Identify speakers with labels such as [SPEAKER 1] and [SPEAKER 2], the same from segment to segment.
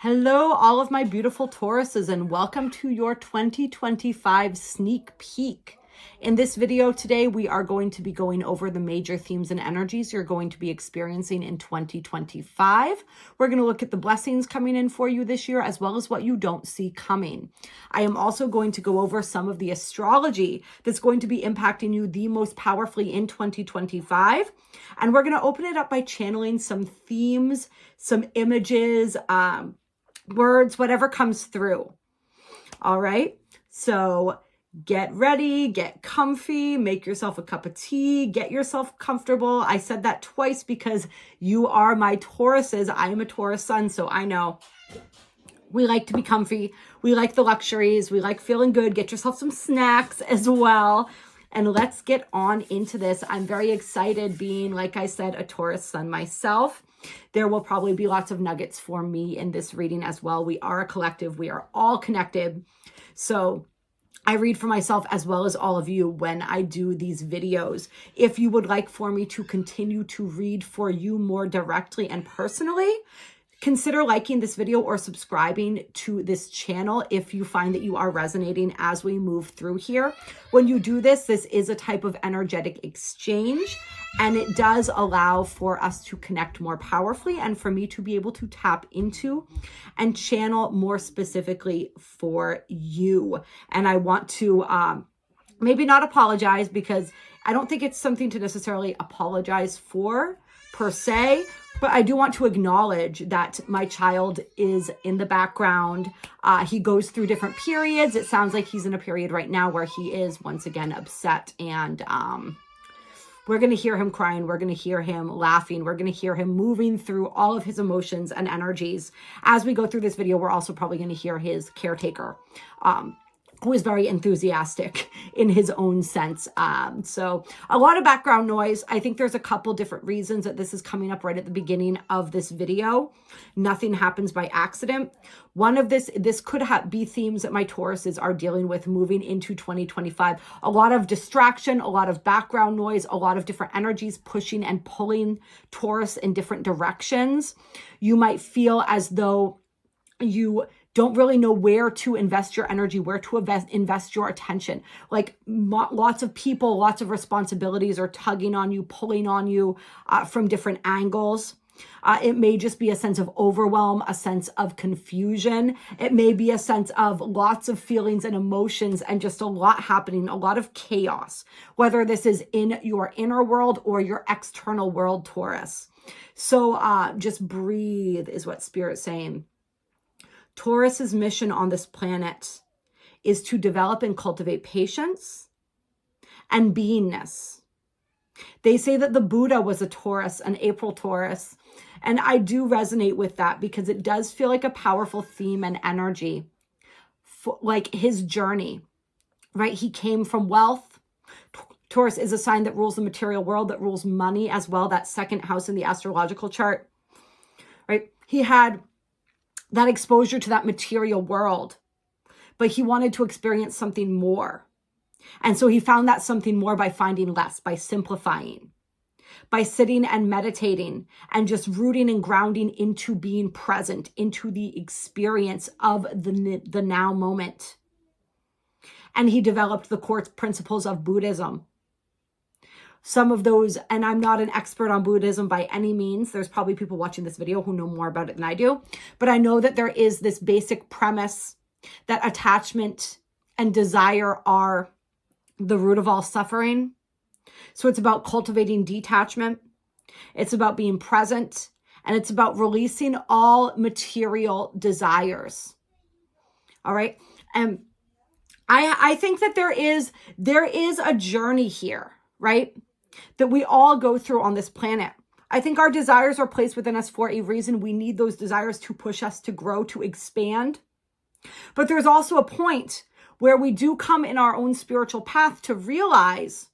[SPEAKER 1] Hello, all of my beautiful Tauruses, and welcome to your 2025 sneak peek. In this video today, we are going to be going over the major themes and energies you're going to be experiencing in 2025. We're going to look at the blessings coming in for you this year, as well as what you don't see coming. I am also going to go over some of the astrology that's going to be impacting you the most powerfully in 2025. And we're going to open it up by channeling some themes, some images, words, whatever comes through. All right. So get ready, get comfy, make yourself a cup of tea, get yourself comfortable. I said that twice because you are my Tauruses. I am a Taurus sun, so I know we like to be comfy. We like the luxuries. We like feeling good. Get yourself some snacks as well. And let's get on into this. I'm very excited being, like I said, a Taurus sun myself. There will probably be lots of nuggets for me in this reading as well. We are a collective. We are all connected. So I read for myself as well as all of you when I do these videos. If you would like for me to continue to read for you more directly and personally, consider liking this video or subscribing to this channel if you find that you are resonating as we move through here. When you do this, this is a type of energetic exchange, and it does allow for us to connect more powerfully and for me to be able to tap into and channel more specifically for you. And I want to maybe not apologize, because I don't think it's something to necessarily apologize for per se, but I do want to acknowledge that my child is in the background. He goes through different periods. It sounds like he's in a period right now where he is once again upset, and we're going to hear him crying. We're going to hear him laughing. We're going to hear him moving through all of his emotions and energies. As we go through this video, we're also probably going to hear his caretaker, who is very enthusiastic in his own sense. So a lot of background noise. I think there's a couple different reasons that this is coming up right at the beginning of this video. Nothing happens by accident. One of this could be themes that my Tauruses are dealing with moving into 2025. A lot of distraction, a lot of background noise, a lot of different energies pushing and pulling Taurus in different directions. You might feel as though you don't really know where to invest your energy, where to invest your attention. Like lots of people, lots of responsibilities are tugging on you, pulling on you from different angles. It may just be a sense of overwhelm, a sense of confusion. It may be a sense of lots of feelings and emotions and just a lot happening, a lot of chaos, whether this is in your inner world or your external world, Taurus. So just breathe is what Spirit's saying. Taurus's mission on this planet is to develop and cultivate patience and beingness. They say that the Buddha was a Taurus, an April Taurus, and I do resonate with that because it does feel like a powerful theme and energy, like his journey, right? He came from wealth. Taurus is a sign that rules the material world, that rules money as well, that second house in the astrological chart, right? He had that exposure to that material world, but he wanted to experience something more. And so he found that something more by finding less, by simplifying, by sitting and meditating and just rooting and grounding into being present, into the experience of the now moment. And he developed the core principles of Buddhism. Some of those, and I'm not an expert on Buddhism by any means. There's probably people watching this video who know more about it than I do. But I know that there is this basic premise that attachment and desire are the root of all suffering. So it's about cultivating detachment. It's about being present. And it's about releasing all material desires. All right. And I think that there is a journey here, right, that we all go through on this planet. I think our desires are placed within us for a reason. We need those desires to push us to grow, to expand. But there's also a point where we do come in our own spiritual path to realize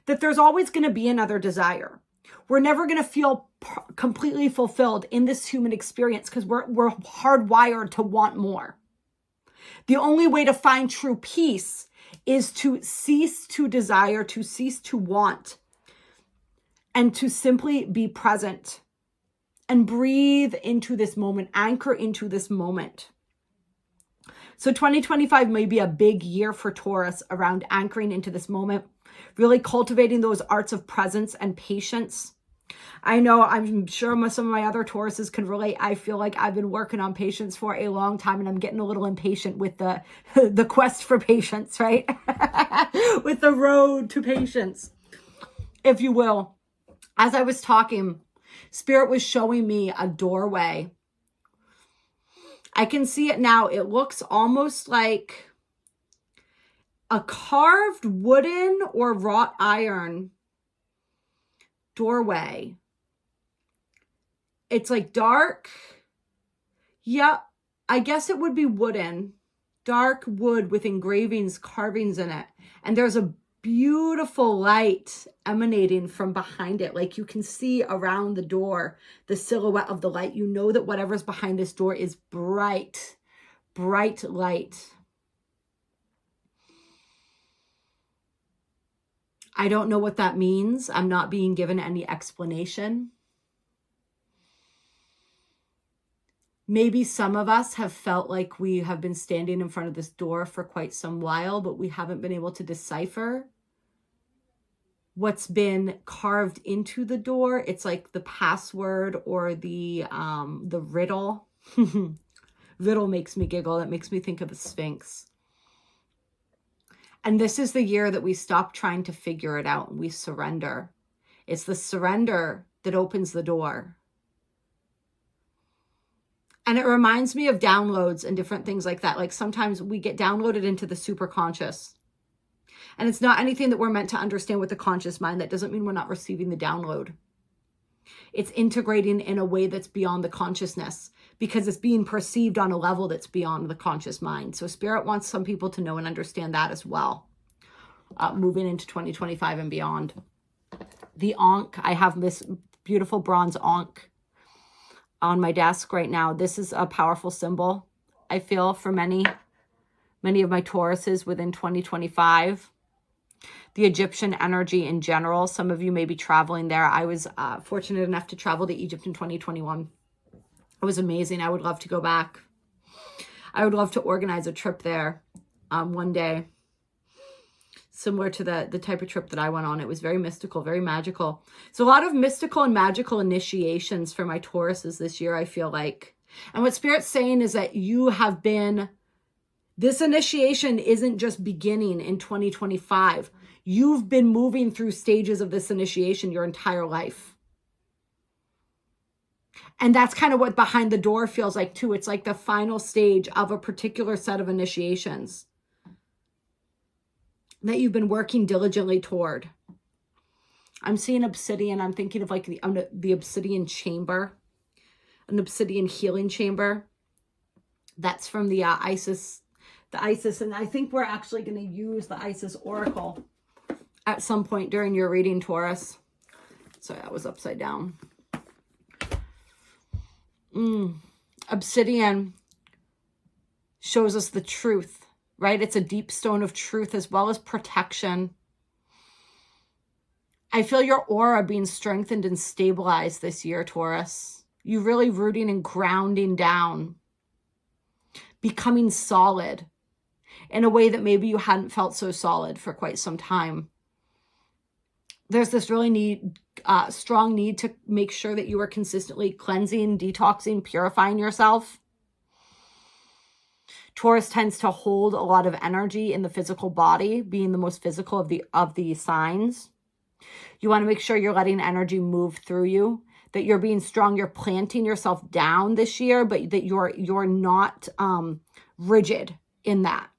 [SPEAKER 1] that there's always going to be another desire. We're never going to feel completely fulfilled in this human experience because we're hardwired to want more. The only way to find true peace is to cease to desire, to cease to want, and to simply be present and breathe into this moment, anchor into this moment. So 2025 may be a big year for Taurus around anchoring into this moment, really cultivating those arts of presence and patience. I know, I'm sure some of my other Tauruses can relate. I feel like I've been working on patience for a long time, and I'm getting a little impatient with the quest for patience, right? With the road to patience, if you will. As I was talking, Spirit was showing me a doorway. I can see it now. It looks almost like a carved wooden or wrought iron doorway. It's like dark. Yeah, I guess it would be wooden. Dark wood with engravings, carvings in it. And there's a beautiful light emanating from behind it. Like you can see around the door, the silhouette of the light. You know that whatever's behind this door is bright, bright light. I don't know what that means. I'm not being given any explanation. Maybe some of us have felt like we have been standing in front of this door for quite some while, but we haven't been able to decipher what's been carved into the door. It's like the password or the riddle. Riddle makes me giggle. That makes me think of the Sphinx. And this is the year that we stop trying to figure it out and we surrender. It's the surrender that opens the door. And it reminds me of downloads and different things like that. Like sometimes we get downloaded into the superconscious. And it's not anything that we're meant to understand with the conscious mind. That doesn't mean we're not receiving the download. It's integrating in a way that's beyond the consciousness because it's being perceived on a level that's beyond the conscious mind. So Spirit wants some people to know and understand that as well. Moving into 2025 and beyond. The Ankh, I have this beautiful bronze Ankh on my desk right now. This is a powerful symbol, I feel, for many of my Tauruses within 2025. The Egyptian energy in general. Some of you may be traveling there. I was fortunate enough to travel to Egypt in 2021. It was amazing. I would love to go back. I would love to organize a trip there one day. Similar to the type of trip that I went on. It was very mystical, very magical. So a lot of mystical and magical initiations for my Tauruses this year, I feel like. And what Spirit's saying is that you have been, this initiation isn't just beginning in 2025. You've been moving through stages of this initiation your entire life. And that's kind of what behind the door feels like too. It's like the final stage of a particular set of initiations that you've been working diligently toward. I'm seeing obsidian. I'm thinking of like the obsidian chamber, an obsidian healing chamber. That's from the Isis. And I think we're actually going to use the Isis Oracle at some point during your reading, Taurus. Sorry, that was upside down. Obsidian shows us the truth, right? It's a deep stone of truth as well as protection. I feel your aura being strengthened and stabilized this year, Taurus. You really rooting and grounding down, becoming solid in a way that maybe you hadn't felt so solid for quite some time. There's this really strong need to make sure that you are consistently cleansing, detoxing, purifying yourself. Taurus tends to hold a lot of energy in the physical body, being the most physical of the signs. You want to make sure you're letting energy move through you, that you're being strong, you're planting yourself down this year, but that you're not rigid in that.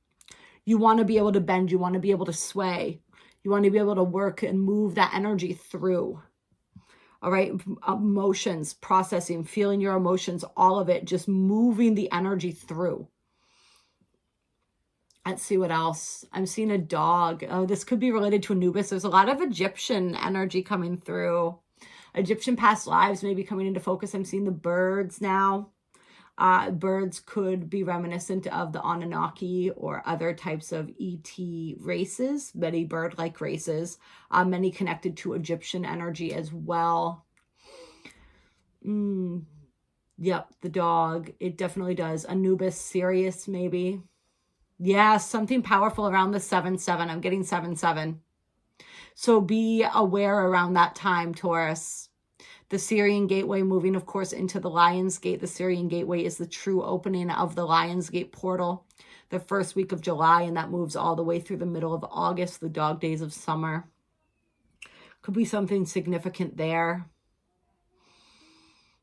[SPEAKER 1] You want to be able to bend, you want to be able to sway. You want to be able to work and move that energy through. All right. Emotions, processing, feeling your emotions, all of it, just moving the energy through. Let's see what else. I'm seeing a dog. Oh, this could be related to Anubis. There's a lot of Egyptian energy coming through. Egyptian past lives may be coming into focus. I'm seeing the birds now. Birds could be reminiscent of the Anunnaki or other types of ET races, many bird-like races, many connected to Egyptian energy as well. Yep, the dog. It definitely does. Anubis, Sirius, maybe. Yeah, something powerful around the 7-7. I'm getting 7-7. So be aware around that time, Taurus. The Syrian gateway moving, of course, into the Lion's Gate. The Syrian gateway is the true opening of the Lion's Gate portal the first week of July, and that moves all the way through the middle of August, the dog days of summer. Could be something significant there.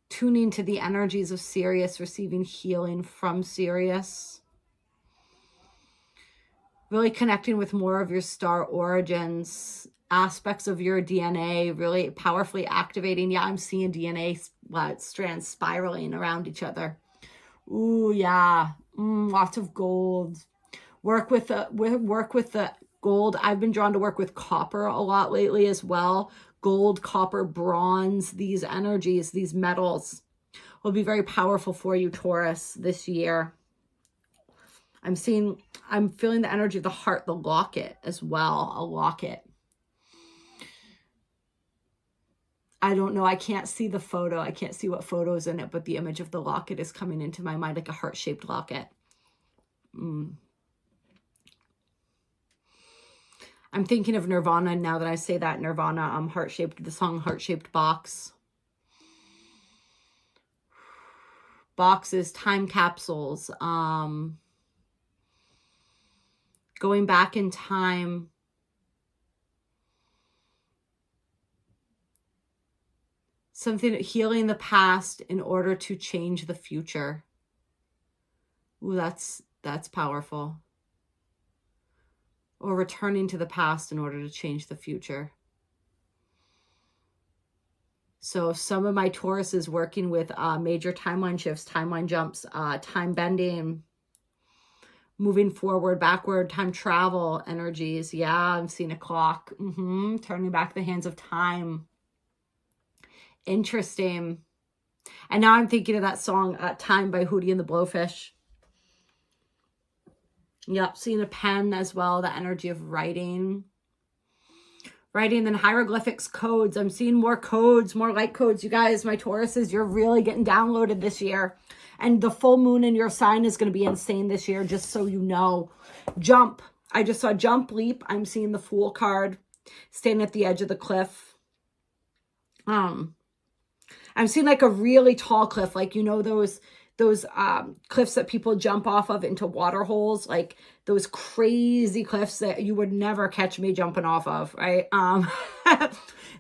[SPEAKER 1] Tuning to the energies of Sirius, receiving healing from Sirius. Really connecting with more of your star origins, aspects of your DNA, really powerfully activating. Yeah, I'm seeing DNA strands spiraling around each other. Ooh, yeah. Lots of gold. Work with the gold. I've been drawn to work with copper a lot lately as well. Gold, copper, bronze, these energies, these metals will be very powerful for you, Taurus, this year. I'm feeling the energy of the heart, the locket as well, a locket. I don't know. I can't see the photo. I can't see what photo is in it, but the image of the locket is coming into my mind, like a heart-shaped locket. I'm thinking of Nirvana now that I say that. Nirvana, heart-shaped, the song Heart-Shaped Box. Boxes, time capsules, going back in time. Something, healing the past in order to change the future. Ooh, that's powerful. Or returning to the past in order to change the future. So some of my Taurus is working with major timeline shifts, timeline jumps, time bending, moving forward, backward, time travel energies. Yeah, I'm seeing a clock. Turning back the hands of time. Interesting. And now I'm thinking of that song, Time by Hootie and the Blowfish. Yep, seeing a pen as well, the energy of writing. Writing, then hieroglyphics, codes. I'm seeing more codes, more light codes. You guys, my Tauruses, you're really getting downloaded this year. And the full moon in your sign is going to be insane this year, just so you know. Jump. I just saw jump, leap. I'm seeing the Fool card, standing at the edge of the cliff. I'm seeing like a really tall cliff, like, you know, those cliffs that people jump off of into water holes, like those crazy cliffs that you would never catch me jumping off of, right?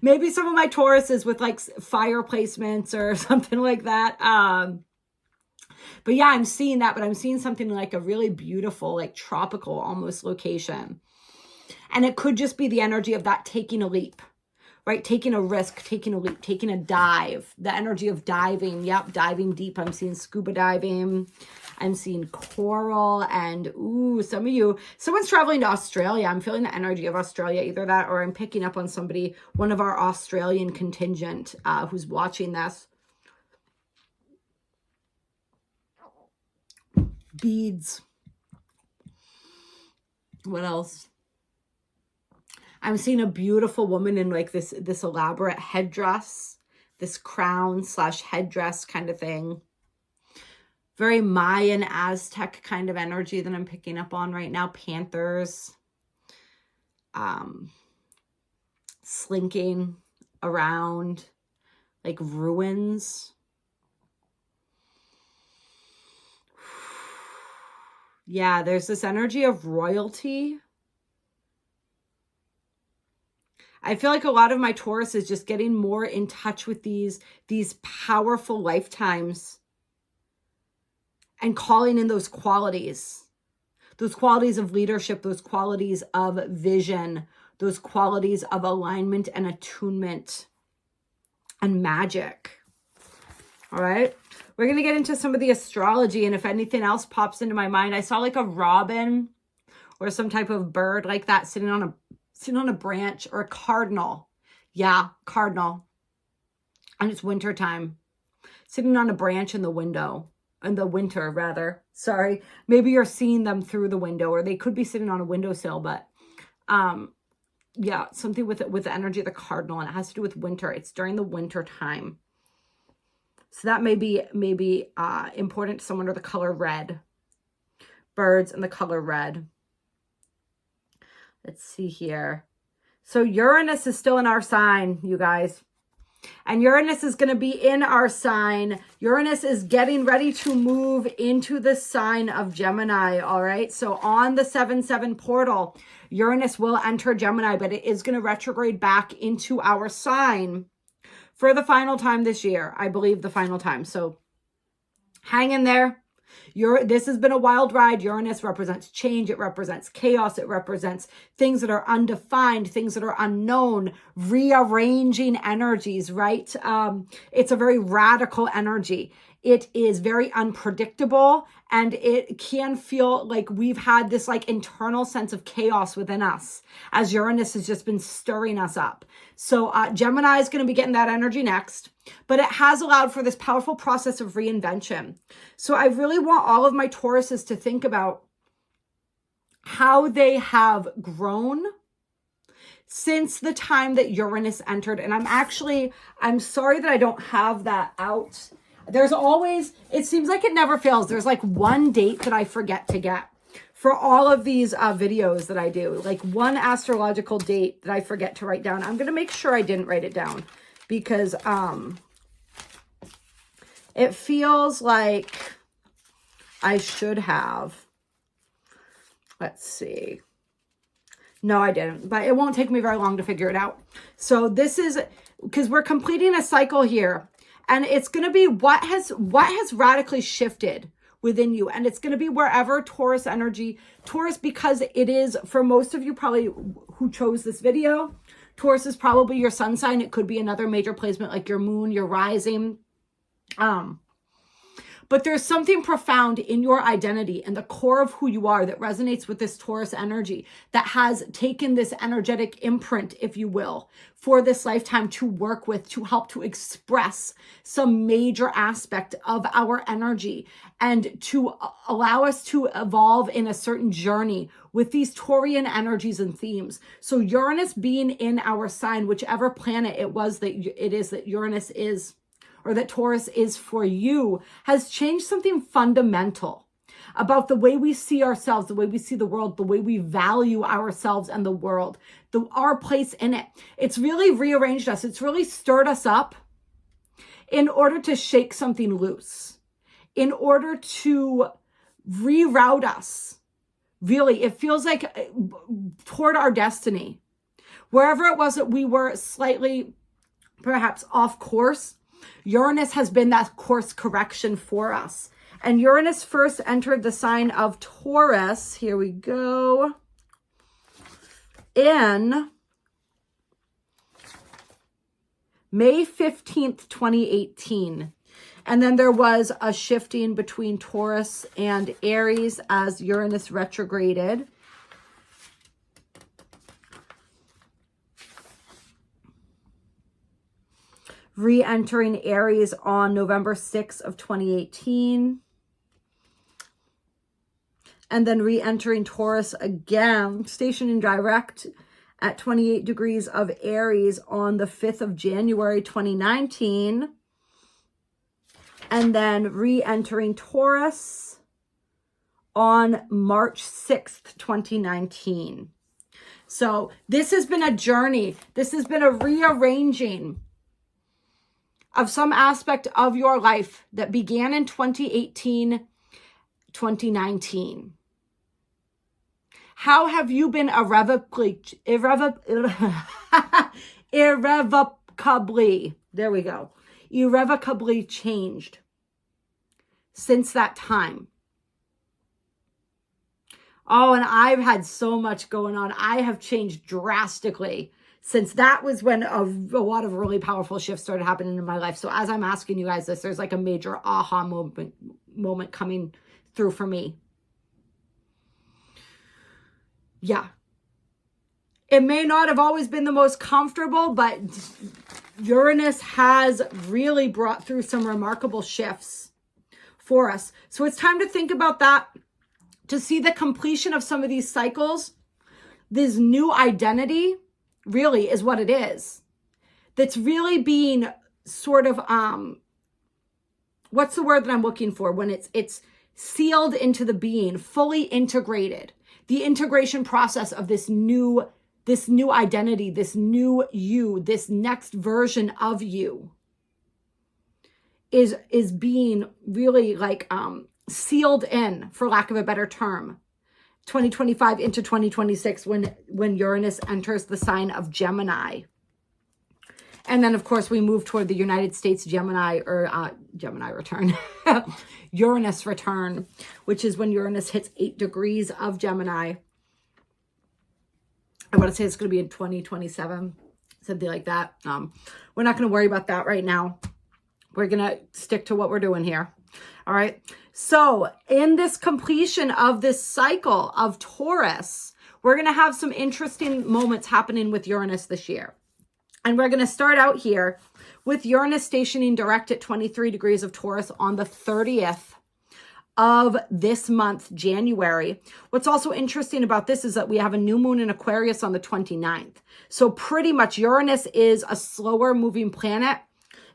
[SPEAKER 1] Maybe some of my Tauruses with like fire placements or something like that. But yeah, I'm seeing that, but I'm seeing something like a really beautiful, like tropical almost location. And it could just be the energy of that taking a leap. Right? Taking a risk, taking a leap, taking a dive, the energy of diving. Yep, diving deep. I'm seeing scuba diving. I'm seeing coral and, ooh, some of you, someone's traveling to Australia. I'm feeling the energy of Australia, either that or I'm picking up on somebody, one of our Australian contingent who's watching this. Beads. What else? I'm seeing a beautiful woman in like this elaborate headdress, this crown / headdress kind of thing. Very Mayan, Aztec kind of energy that I'm picking up on right now. Panthers, slinking around like ruins. Yeah, there's this energy of royalty. I feel like a lot of my Taurus is just getting more in touch with these powerful lifetimes and calling in those qualities of leadership, those qualities of vision, those qualities of alignment and attunement and magic. All right. We're going to get into some of the astrology. And if anything else pops into my mind, I saw like a robin or some type of bird like that sitting on a branch, or a cardinal. Yeah, cardinal. And it's winter time. Sitting on a branch in the window. In the winter, rather. Sorry. Maybe you're seeing them through the window, or they could be sitting on a windowsill, but yeah, something with the energy of the cardinal, and it has to do with winter. It's during the winter time. So that may be important to someone, or the color red. Birds and the color red. Let's see here. So Uranus is still in our sign, you guys. And Uranus is going to be in our sign. Uranus is getting ready to move into the sign of Gemini, all right? So on the 7/7 portal, Uranus will enter Gemini, but it is going to retrograde back into our sign for the final time this year. I believe the final time. So hang in there. This has been a wild ride. Uranus represents change. It represents chaos. It represents things that are undefined, things that are unknown, rearranging energies, right? It's a very radical energy. It is very unpredictable, and it can feel like we've had this like internal sense of chaos within us as Uranus has just been stirring us up. So Gemini is going to be getting that energy next, but it has allowed for this powerful process of reinvention. So I really want all of my Tauruses to think about how they have grown since the time that Uranus entered. And I'm sorry that I don't have that out. There's always, it seems like it never fails. There's like one date that I forget to get for all of these videos that I do, like one astrological date that I forget to write down. I'm going to make sure I didn't write it down because it feels like I should have. Let's see. No, I didn't, but it won't take me very long to figure it out. So this is because we're completing a cycle here. And it's going to be what has radically shifted within you. And it's going to be wherever Taurus, because it is, for most of you probably who chose this video, Taurus is probably your sun sign. It could be another major placement like your moon, your rising. But there's something profound in your identity and the core of who you are that resonates with this Taurus energy that has taken this energetic imprint, if you will, for this lifetime to work with, to help to express some major aspect of our energy and to allow us to evolve in a certain journey with these Taurian energies and themes. So Uranus being in our sign, whichever planet it is that Uranus is, or that Taurus is for you, has changed something fundamental about the way we see ourselves, the way we see the world, the way we value ourselves and the world, our place in it. It's really rearranged us. It's really stirred us up in order to shake something loose, in order to reroute us. Really, it feels like toward our destiny. Wherever it was that we were slightly perhaps off course, Uranus has been that course correction for us. And Uranus first entered the sign of Taurus, here we go, in May 15th, 2018. And then there was a shifting between Taurus and Aries as Uranus retrograded. Re-entering Aries on November 6th of 2018. And then re-entering Taurus again, stationing direct at 28 degrees of Aries on the 5th of January 2019. And then re-entering Taurus on March 6th, 2019. So this has been a journey. This has been a rearranging of some aspect of your life that began in 2018, 2019. How have you been irrevocably, there we go, irrevocably changed since that time? Oh, and I've had so much going on. I have changed drastically since that was when a lot of really powerful shifts started happening in my life. So as I'm asking you guys this, there's like a major aha moment coming through for me. Yeah. It may not have always been the most comfortable, but Uranus has really brought through some remarkable shifts for us. So it's time to think about that, to see the completion of some of these cycles. This new identity really is what it is. That's really being sort of what's the word that I'm looking for? When it's sealed into the being, fully integrated. The integration process of this new identity, this new you, this next version of you is being really like sealed in, for lack of a better term, 2025 into 2026 when Uranus enters the sign of Gemini. And then, of course, we move toward the United States Gemini return, Uranus return, which is when Uranus hits 8 degrees of Gemini. I want to say it's going to be in 2027, something like that. We're not going to worry about that right now. We're going to stick to what we're doing here. All right. So in this completion of this cycle of Taurus, we're going to have some interesting moments happening with Uranus this year. And we're going to start out here with Uranus stationing direct at 23 degrees of Taurus on the 30th of this month, January. What's also interesting about this is that we have a new moon in Aquarius on the 29th. So pretty much Uranus is a slower moving planet.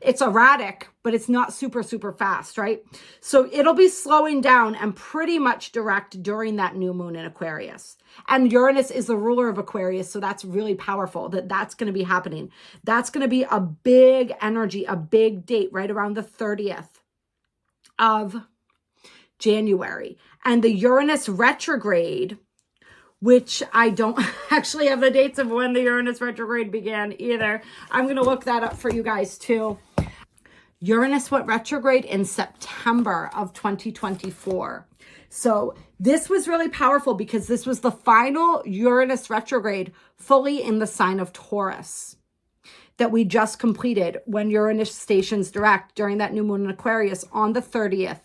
[SPEAKER 1] It's erratic, but it's not super, super fast, right? So it'll be slowing down and pretty much direct during that new moon in Aquarius. And Uranus is the ruler of Aquarius, so that's really powerful that's going to be happening. That's going to be a big energy, a big date right around the 30th of January. And the Uranus retrograde, which I don't actually have the dates of when the Uranus retrograde began either. I'm going to look that up for you guys too. Uranus went retrograde in September of 2024. So this was really powerful because this was the final Uranus retrograde fully in the sign of Taurus that we just completed when Uranus stations direct during that new moon in Aquarius on the 30th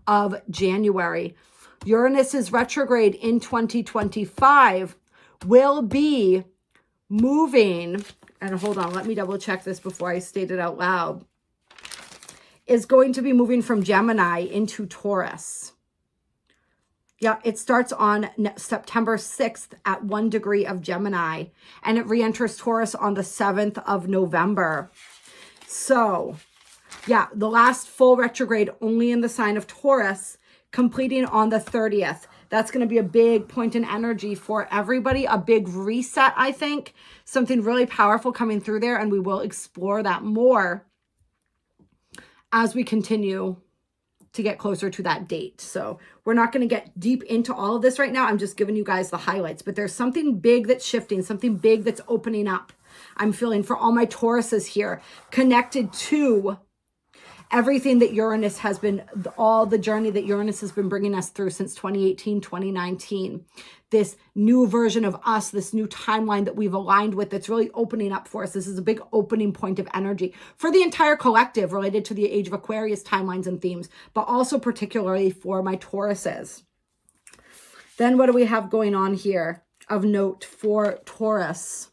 [SPEAKER 1] of January. Uranus's retrograde in 2025 will be moving, and hold on, let me double check this before I state it out loud, is going to be moving from Gemini into Taurus. Yeah, it starts on September 6th at 1 degree of Gemini, and it re-enters Taurus on the 7th of November. So, yeah, the last full retrograde only in the sign of Taurus, completing on the 30th. That's going to be a big point in energy for everybody, a big reset, I think. Something really powerful coming through there, and we will explore that more as we continue to get closer to that date. So we're not going to get deep into all of this right now. I'm just giving you guys the highlights, but there's something big that's shifting, something big that's opening up. I'm feeling for all my Tauruses here, connected to everything that Uranus has been, all the journey that Uranus has been bringing us through since 2018, 2019. This new version of us, this new timeline that we've aligned with that's really opening up for us. This is a big opening point of energy for the entire collective related to the age of Aquarius timelines and themes, but also particularly for my Tauruses. Then what do we have going on here of note for Taurus?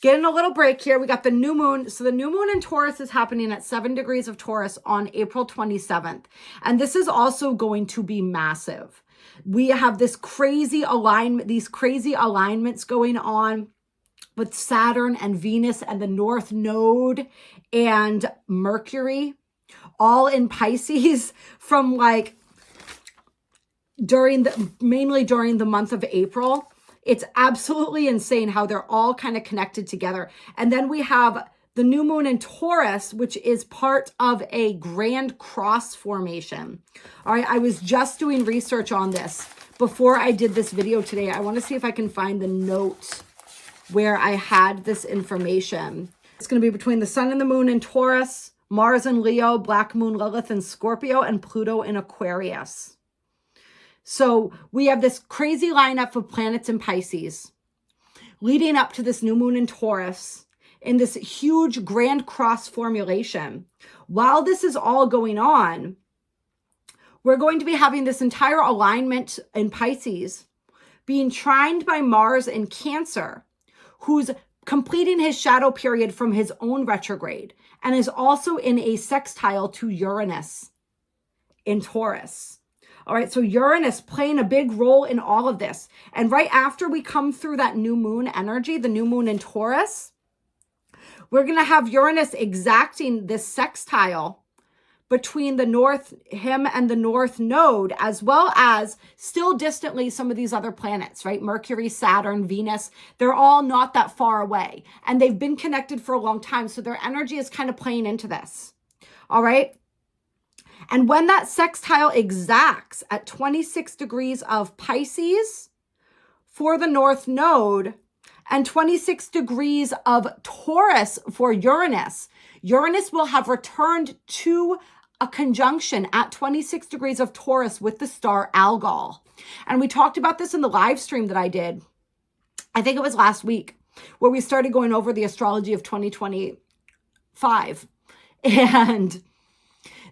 [SPEAKER 1] Getting a little break here. We got the new moon. So the new moon in Taurus is happening at 7 degrees of Taurus on April 27th. And this is also going to be massive. We have this crazy alignment, these crazy alignments going on with Saturn and Venus and the North Node and Mercury, all in Pisces from like mainly during the month of April. It's absolutely insane how they're all kind of connected together. And then we have the new moon in Taurus, which is part of a grand cross formation. All right, I was just doing research on this before I did this video today. I want to see if I can find the note where I had this information. It's going to be between the sun and the moon in Taurus, Mars in Leo, Black Moon Lilith in Scorpio, and Pluto in Aquarius. So we have this crazy lineup of planets in Pisces leading up to this new moon in Taurus in this huge grand cross formulation. While this is all going on, we're going to be having this entire alignment in Pisces being trined by Mars in Cancer, who's completing his shadow period from his own retrograde and is also in a sextile to Uranus in Taurus. All right, so Uranus playing a big role in all of this. And right after we come through that new moon energy, the new moon in Taurus, we're going to have Uranus exacting this sextile between him and the North Node, as well as still distantly some of these other planets, right? Mercury, Saturn, Venus, they're all not that far away. And they've been connected for a long time. So their energy is kind of playing into this. All right. And when that sextile exacts at 26 degrees of Pisces for the North Node and 26 degrees of Taurus for Uranus, Uranus will have returned to a conjunction at 26 degrees of Taurus with the star Algol. And we talked about this in the live stream that I did, I think it was last week, where we started going over the astrology of 2025. And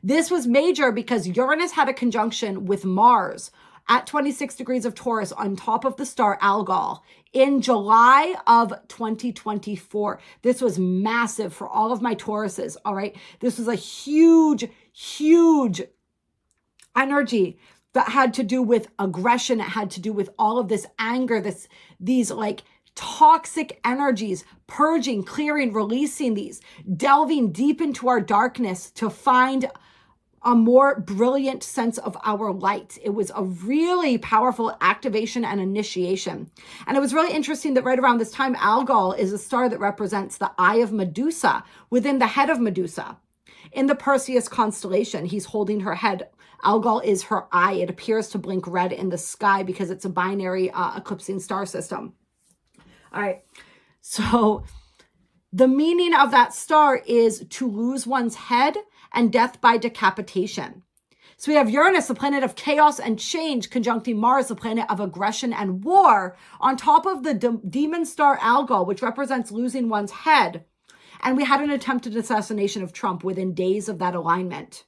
[SPEAKER 1] this was major because Uranus had a conjunction with Mars at 26 degrees of Taurus on top of the star Algol in July of 2024. This was massive for all of my Tauruses, all right? This was a huge, huge energy that had to do with aggression. It had to do with all of this anger, these like toxic energies, purging, clearing, releasing these, delving deep into our darkness to find a more brilliant sense of our light. It was a really powerful activation and initiation. And it was really interesting that right around this time, Algol is a star that represents the eye of Medusa within the head of Medusa. In the Perseus constellation, he's holding her head. Algol is her eye. It appears to blink red in the sky because it's a binary eclipsing star system. All right. So the meaning of that star is to lose one's head and death by decapitation. So we have Uranus, the planet of chaos and change, conjuncting Mars, the planet of aggression and war, on top of the demon star Algol, which represents losing one's head. And we had an attempted assassination of Trump within days of that alignment,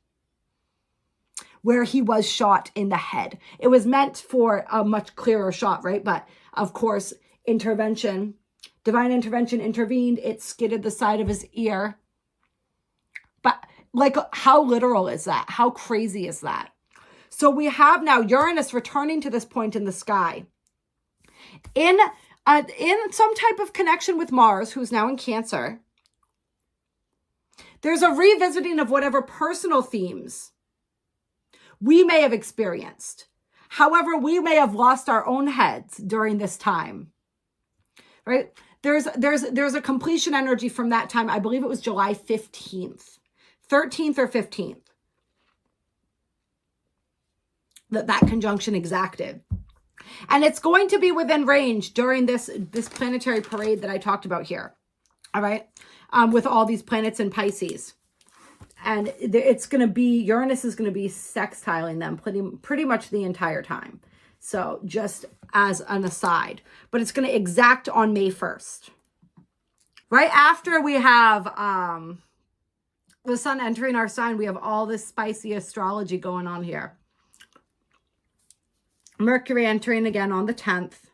[SPEAKER 1] where he was shot in the head. It was meant for a much clearer shot, right? But of course, divine intervention intervened. It skidded the side of his ear. But like, how literal is that? How crazy is that? So we have now Uranus returning to this point in the sky in some type of connection with Mars, who's now in Cancer. There's a revisiting of whatever personal themes we may have experienced. However, we may have lost our own heads during this time, right? There's a completion energy from that time. I believe it was July 15th. 13th or 15th, that conjunction exacted. And it's going to be within range during this planetary parade that I talked about here, all right, with all these planets in Pisces. And it's going to be, Uranus is going to be sextiling them pretty much the entire time. So just as an aside, but it's going to exact on May 1st. Right after we have the sun entering our sign, we have all this spicy astrology going on here. Mercury entering again on the 10th.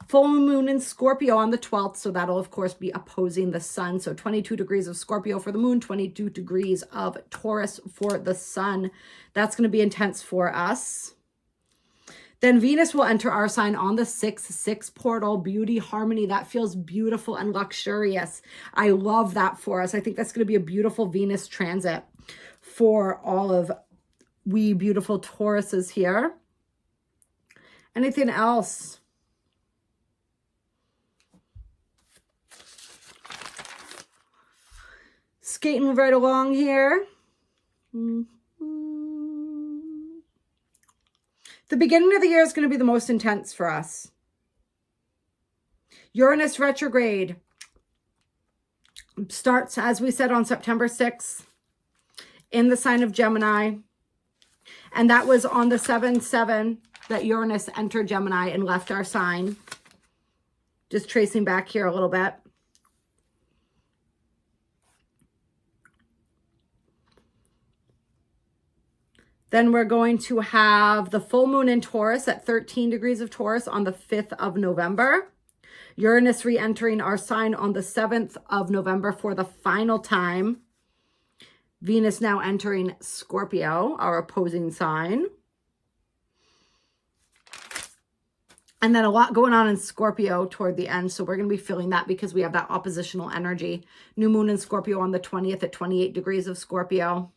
[SPEAKER 1] Full moon in Scorpio on the 12th. So that'll, of course, be opposing the sun. So 22 degrees of Scorpio for the moon, 22 degrees of Taurus for the sun. That's going to be intense for us. Then Venus will enter our sign on the 6 portal, beauty, harmony. That feels beautiful and luxurious. I love that for us. I think that's going to be a beautiful Venus transit for all of we beautiful Tauruses here. Anything else? Skating right along here. The beginning of the year is going to be the most intense for us. Uranus retrograde starts, as we said, on September 6th in the sign of Gemini. And that was on the 7/7 that Uranus entered Gemini and left our sign. Just tracing back here a little bit. Then we're going to have the full moon in Taurus at 13 degrees of Taurus on the 5th of November. Uranus re-entering our sign on the 7th of November for the final time. Venus now entering Scorpio, our opposing sign. And then a lot going on in Scorpio toward the end. So we're going to be feeling that because we have that oppositional energy. New moon in Scorpio on the 20th at 28 degrees of Scorpio.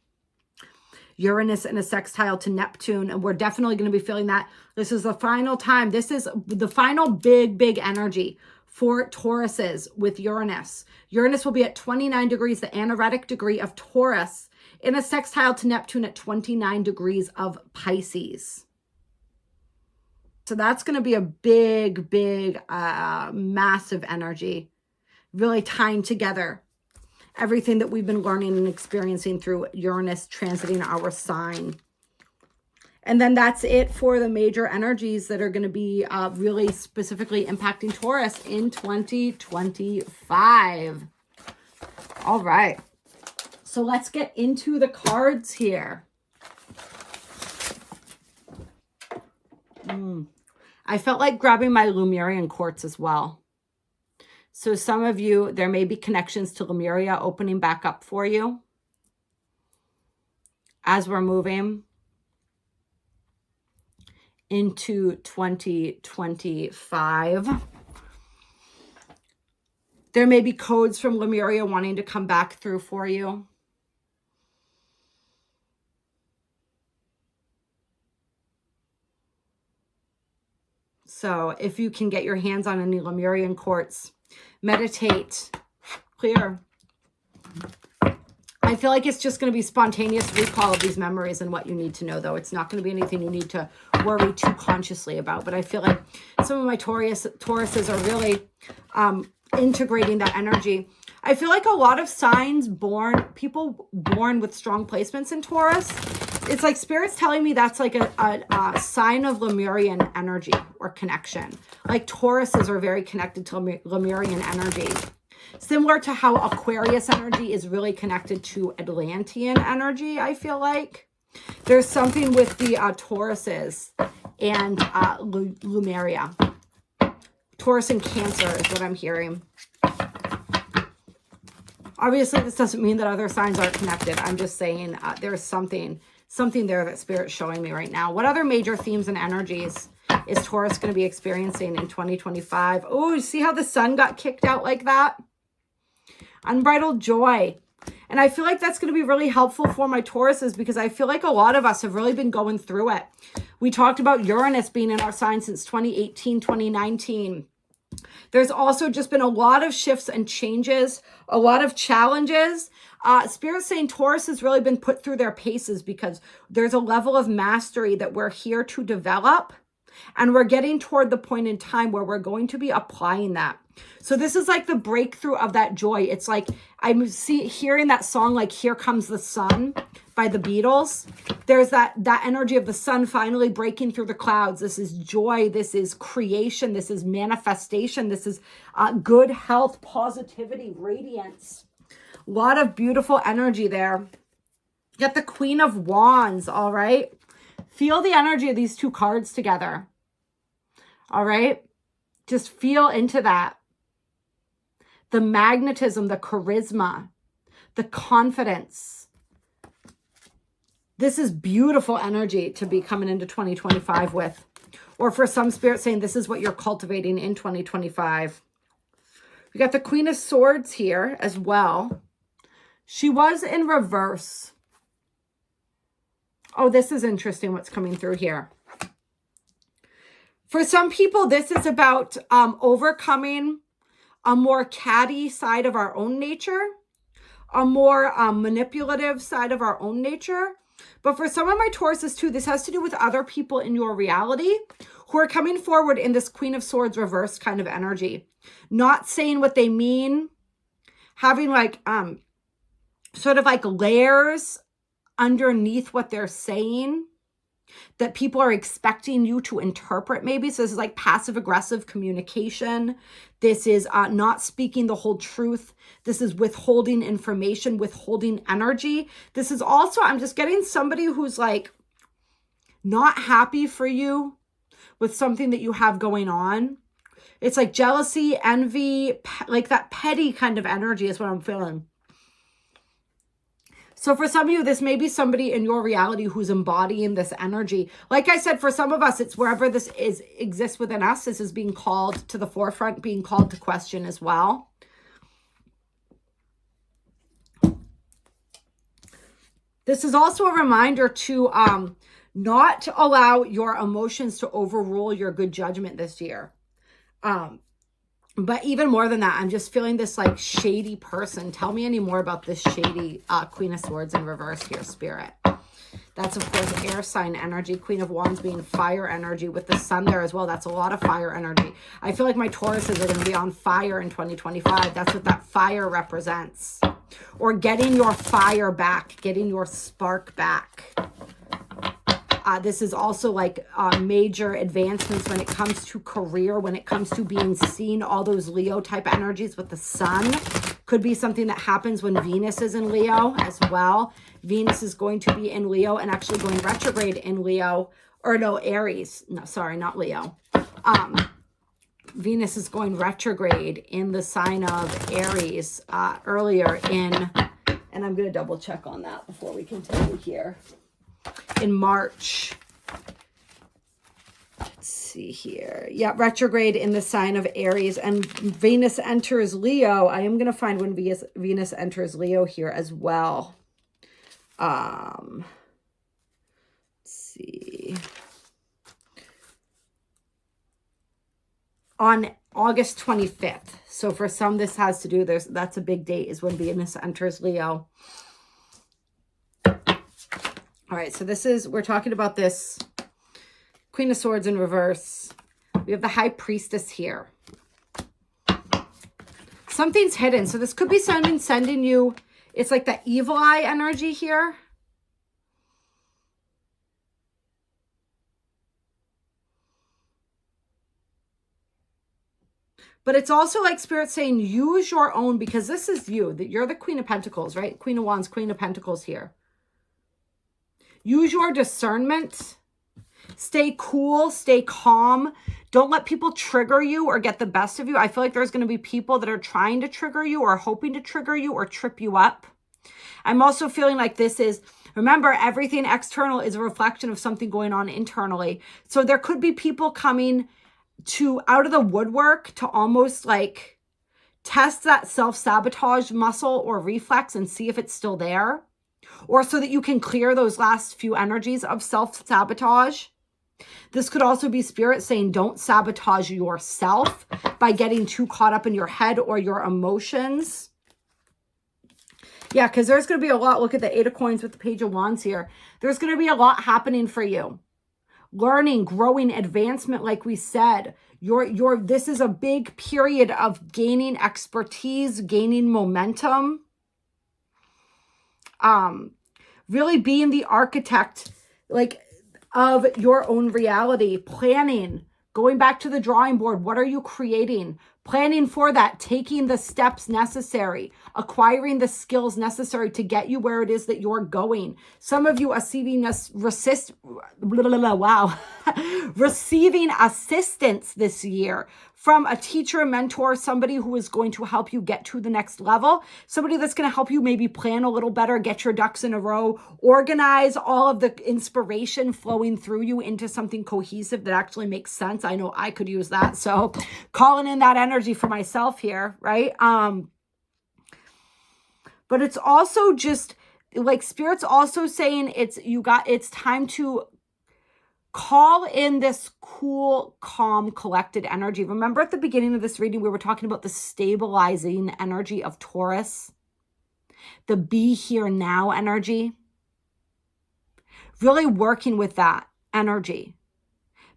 [SPEAKER 1] Uranus in a sextile to Neptune. And we're definitely going to be feeling that. This is the final time. This is the final big energy for Tauruses with Uranus. Uranus will be at 29 degrees, the anaretic degree of Taurus, in a sextile to Neptune at 29 degrees of Pisces. So that's going to be a big, massive energy, really tying together everything that we've been learning and experiencing through Uranus transiting our sign. And then that's it for the major energies that are going to be really specifically impacting Taurus in 2025. All right. So let's get into the cards here. I felt like grabbing my Lemurian quartz as well. So some of you, there may be connections to Lemuria opening back up for you as we're moving into 2025. There may be codes from Lemuria wanting to come back through for you. So if you can get your hands on any Lemurian quartz, meditate, clear. I feel like it's just going to be spontaneous recall of these memories and what you need to know, though. It's not going to be anything you need to worry too consciously about. But I feel like some of my Tauruses are really integrating that energy. I feel like a lot of people born with strong placements in Taurus, it's like Spirit's telling me that's like a sign of Lemurian energy or connection. Like Tauruses are very connected to Lemurian energy. Similar to how Aquarius energy is really connected to Atlantean energy, I feel like. There's something with the Tauruses and Lemuria. Taurus and Cancer is what I'm hearing. Obviously, this doesn't mean that other signs aren't connected. I'm just saying there's something there that Spirit's showing me right now. What other major themes and energies is Taurus going to be experiencing in 2025? Oh, see how the sun got kicked out like that? Unbridled joy. And I feel like that's going to be really helpful for my Tauruses because I feel like a lot of us have really been going through it. We talked about Uranus being in our sign since 2018, 2019. There's also just been a lot of shifts and changes, a lot of challenges. Spirit's saying Taurus has really been put through their paces because there's a level of mastery that we're here to develop. And we're getting toward the point in time where we're going to be applying that. So this is like the breakthrough of that joy. It's like I'm hearing that song like Here Comes the Sun by the Beatles. There's that energy of the sun finally breaking through the clouds. This is joy. This is creation. This is manifestation. This is good health, positivity, radiance. A lot of beautiful energy there. You got the Queen of Wands, all right? Feel the energy of these two cards together. All right? Just feel into that. The magnetism, the charisma, the confidence. This is beautiful energy to be coming into 2025 with. Or for some Spirit saying this is what you're cultivating in 2025. We got the Queen of Swords here as well. She was in reverse. Oh, this is interesting what's coming through here. For some people, this is about overcoming a more catty side of our own nature, a more manipulative side of our own nature. But for some of my Tauruses too, this has to do with other people in your reality who are coming forward in this Queen of Swords reverse kind of energy. Not saying what they mean, having like sort of like layers underneath what they're saying that people are expecting you to interpret maybe. So this is like passive aggressive communication. This is not speaking the whole truth. This is withholding information, withholding energy. This is also, I'm just getting somebody who's like not happy for you with something that you have going on. It's like jealousy, envy, like that petty kind of energy is what I'm feeling. So for some of you, this may be somebody in your reality who's embodying this energy. Like I said, for some of us, it's wherever this exists within us. This is being called to the forefront, being called to question as well. This is also a reminder to not allow your emotions to overrule your good judgment this year. But even more than that, I'm just feeling this like shady person. Tell me any more about this shady Queen of Swords in reverse here, Spirit. That's, of course, air sign energy. Queen of Wands being fire energy with the sun there as well. That's a lot of fire energy. I feel like my Tauruses are going to be on fire in 2025. That's what that fire represents. Or getting your fire back, getting your spark back. This is also like major advancements when it comes to career, when it comes to being seen, all those Leo type energies with the sun. Could be something that happens when Venus is in Leo as well. Venus is going to be in Leo and actually going retrograde in Leo, or no, Aries. No, sorry, not Leo. Venus is going retrograde in the sign of Aries earlier in, and I'm going to double check on that before we continue here. In March. Let's see here. Yeah, retrograde in the sign of Aries, and Venus enters Leo. I am going to find when Venus enters Leo here as well. Let's see. On August 25th. So for some, this has to do, that's a big date, is when Venus enters Leo. All right, so this is, we're talking about this Queen of Swords in reverse. We have the High Priestess here. Something's hidden. So this could be someone sending you, it's like the evil eye energy here. But it's also like Spirit saying, use your own, because this is you, that you're the Queen of Pentacles, right? Queen of Wands, Queen of Pentacles here. Use your discernment. Stay cool, stay calm. Don't let people trigger you or get the best of you. I feel like there's going to be people that are trying to trigger you or hoping to trigger you or trip you up. I'm also feeling like this is, remember, everything external is a reflection of something going on internally. So there could be people coming to out of the woodwork to almost like test that self-sabotage muscle or reflex and see if it's still there. Or so that you can clear those last few energies of self-sabotage. This could also be Spirit saying, don't sabotage yourself by getting too caught up in your head or your emotions. Yeah, because there's going to be a lot. Look at the Eight of Coins with the Page of Wands here. There's going to be a lot happening for you. Learning, growing, advancement, like we said. This is a big period of gaining expertise, gaining momentum. Really being the architect, like, of your own reality, planning, going back to the drawing board. What are you creating? Planning for that, taking the steps necessary, acquiring the skills necessary to get you where it is that you're going. Some of you are receiving receiving assistance this year from a teacher, a mentor, somebody who is going to help you get to the next level, somebody that's going to help you maybe plan a little better, get your ducks in a row, organize all of the inspiration flowing through you into something cohesive that actually makes sense. I know I could use that. So calling in that energy for myself here, right? But it's also just like Spirit's also saying it's time to call in this cool, calm, collected energy. Remember at the beginning of this reading, we were talking about the stabilizing energy of Taurus, the be here now energy. Really working with that energy,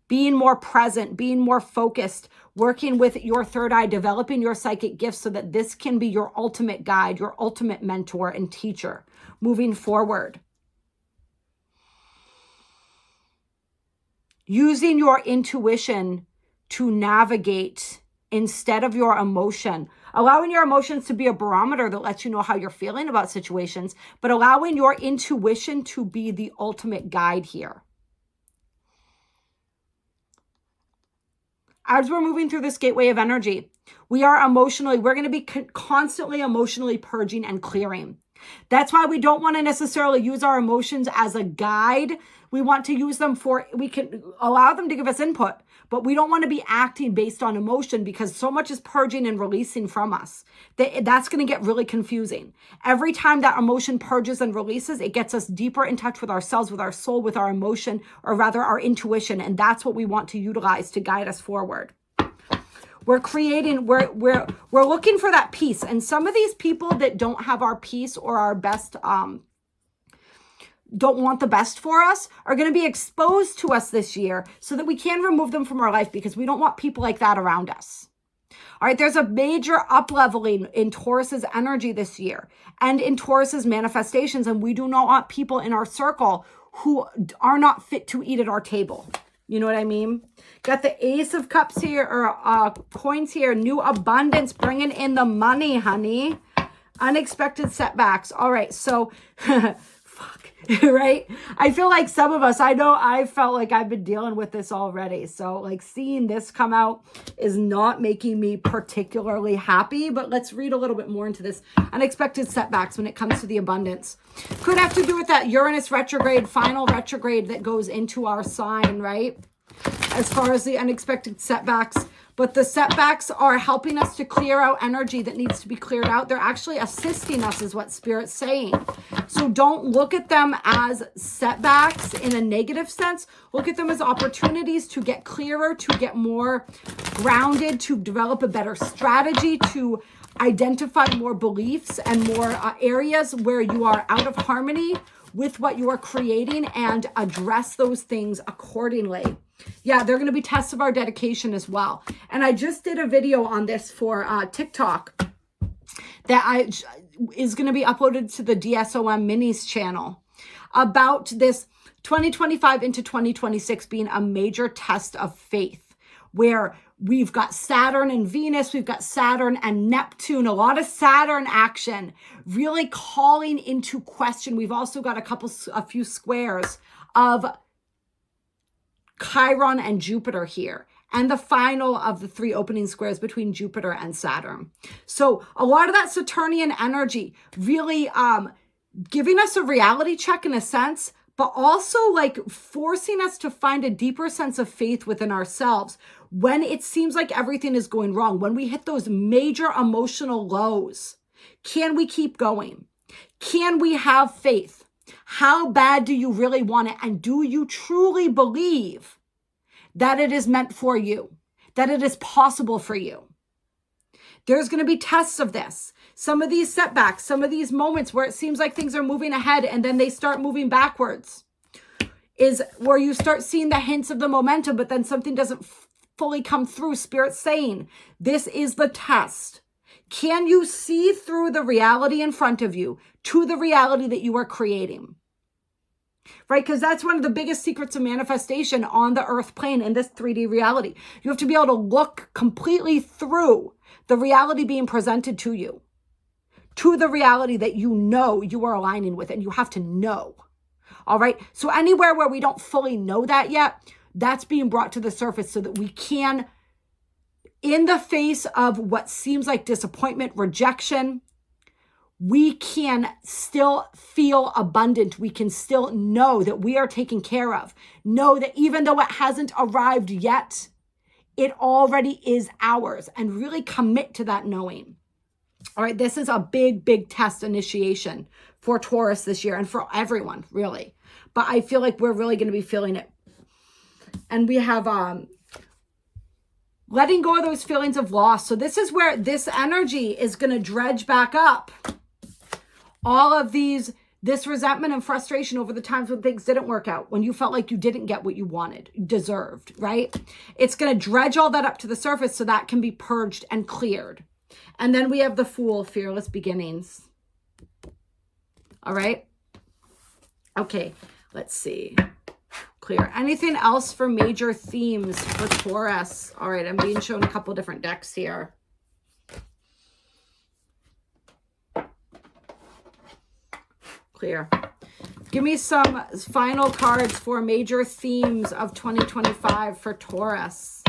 [SPEAKER 1] being more present, being more focused, working with your third eye, developing your psychic gifts so that this can be your ultimate guide, your ultimate mentor and teacher moving forward. Using your intuition to navigate instead of your emotion. Allowing your emotions to be a barometer that lets you know how you're feeling about situations, but allowing your intuition to be the ultimate guide here. As we're moving through this gateway of energy, we're going to be constantly emotionally purging and clearing. That's why we don't want to necessarily use our emotions as a guide. We want to use them we can allow them to give us input, but we don't want to be acting based on emotion because so much is purging and releasing from us. That's going to get really confusing. Every time that emotion purges and releases, it gets us deeper in touch with ourselves, with our soul, with our emotion, or rather our intuition. And that's what we want to utilize to guide us forward. We're looking for that peace. And some of these people that don't have our peace or our best, don't want the best for us are going to be exposed to us this year so that we can remove them from our life because we don't want people like that around us. All right, there's a major up-leveling in Taurus's energy this year and in Taurus's manifestations, and we do not want people in our circle who are not fit to eat at our table. You know what I mean? Got the Ace of Cups here, or coins here. New abundance, bringing in the money, honey. Unexpected setbacks. All right, so, fuck, right? I feel like some of us, I know I felt like I've been dealing with this already. So, like, seeing this come out is not making me particularly happy. But let's read a little bit more into this. Unexpected setbacks when it comes to the abundance. Could have to do with that Uranus retrograde, final retrograde that goes into our sign, right? As far as the unexpected setbacks. But the setbacks are helping us to clear out energy that needs to be cleared out. They're actually assisting us is what Spirit's saying. So don't look at them as setbacks in a negative sense. Look at them as opportunities to get clearer, to get more grounded, to develop a better strategy, to identify more beliefs and more areas where you are out of harmony with what you are creating and address those things accordingly. Yeah, they're going to be tests of our dedication as well. And I just did a video on this for TikTok that is going to be uploaded to the DSOM Minis channel about this 2025 into 2026 being a major test of faith, where we've got Saturn and Venus, we've got Saturn and Neptune, a lot of Saturn action, really calling into question. We've also got a few squares of Chiron and Jupiter here, and the final of the 3 opening squares between Jupiter and Saturn. So a lot of that Saturnian energy really giving us a reality check in a sense, but also like forcing us to find a deeper sense of faith within ourselves when it seems like everything is going wrong, when we hit those major emotional lows. Can we keep going? Can we have faith? How bad do you really want it? And do you truly believe that it is meant for you, that it is possible for you? There's going to be tests of this. Some of these setbacks, some of these moments where it seems like things are moving ahead and then they start moving backwards is where you start seeing the hints of the momentum, but then something doesn't fully come through. Spirit's saying, this is the test. Can you see through the reality in front of you to the reality that you are creating? Right? Because that's one of the biggest secrets of manifestation on the earth plane in this 3D reality. You have to be able to look completely through the reality being presented to you, to the reality that you know you are aligning with, and you have to know. All right? So anywhere where we don't fully know that yet, that's being brought to the surface so that we can, in the face of what seems like disappointment, rejection, we can still feel abundant. We can still know that we are taken care of. Know that even though it hasn't arrived yet, it already is ours, and really commit to that knowing. All right, this is a big, big test initiation for Taurus this year and for everyone, really. But I feel like we're really going to be feeling it. And we have letting go of those feelings of loss. So this is where this energy is going to dredge back up all of this resentment and frustration over the times when things didn't work out, when you felt like you didn't get what you wanted, deserved, right? It's going to dredge all that up to the surface so that can be purged and cleared. And then we have the Fool, fearless beginnings. All right. Okay, let's see. Clear. Anything else for major themes for Taurus? All right, I'm being shown a couple different decks here. Clear. Give me some final cards for major themes of 2025 for Taurus.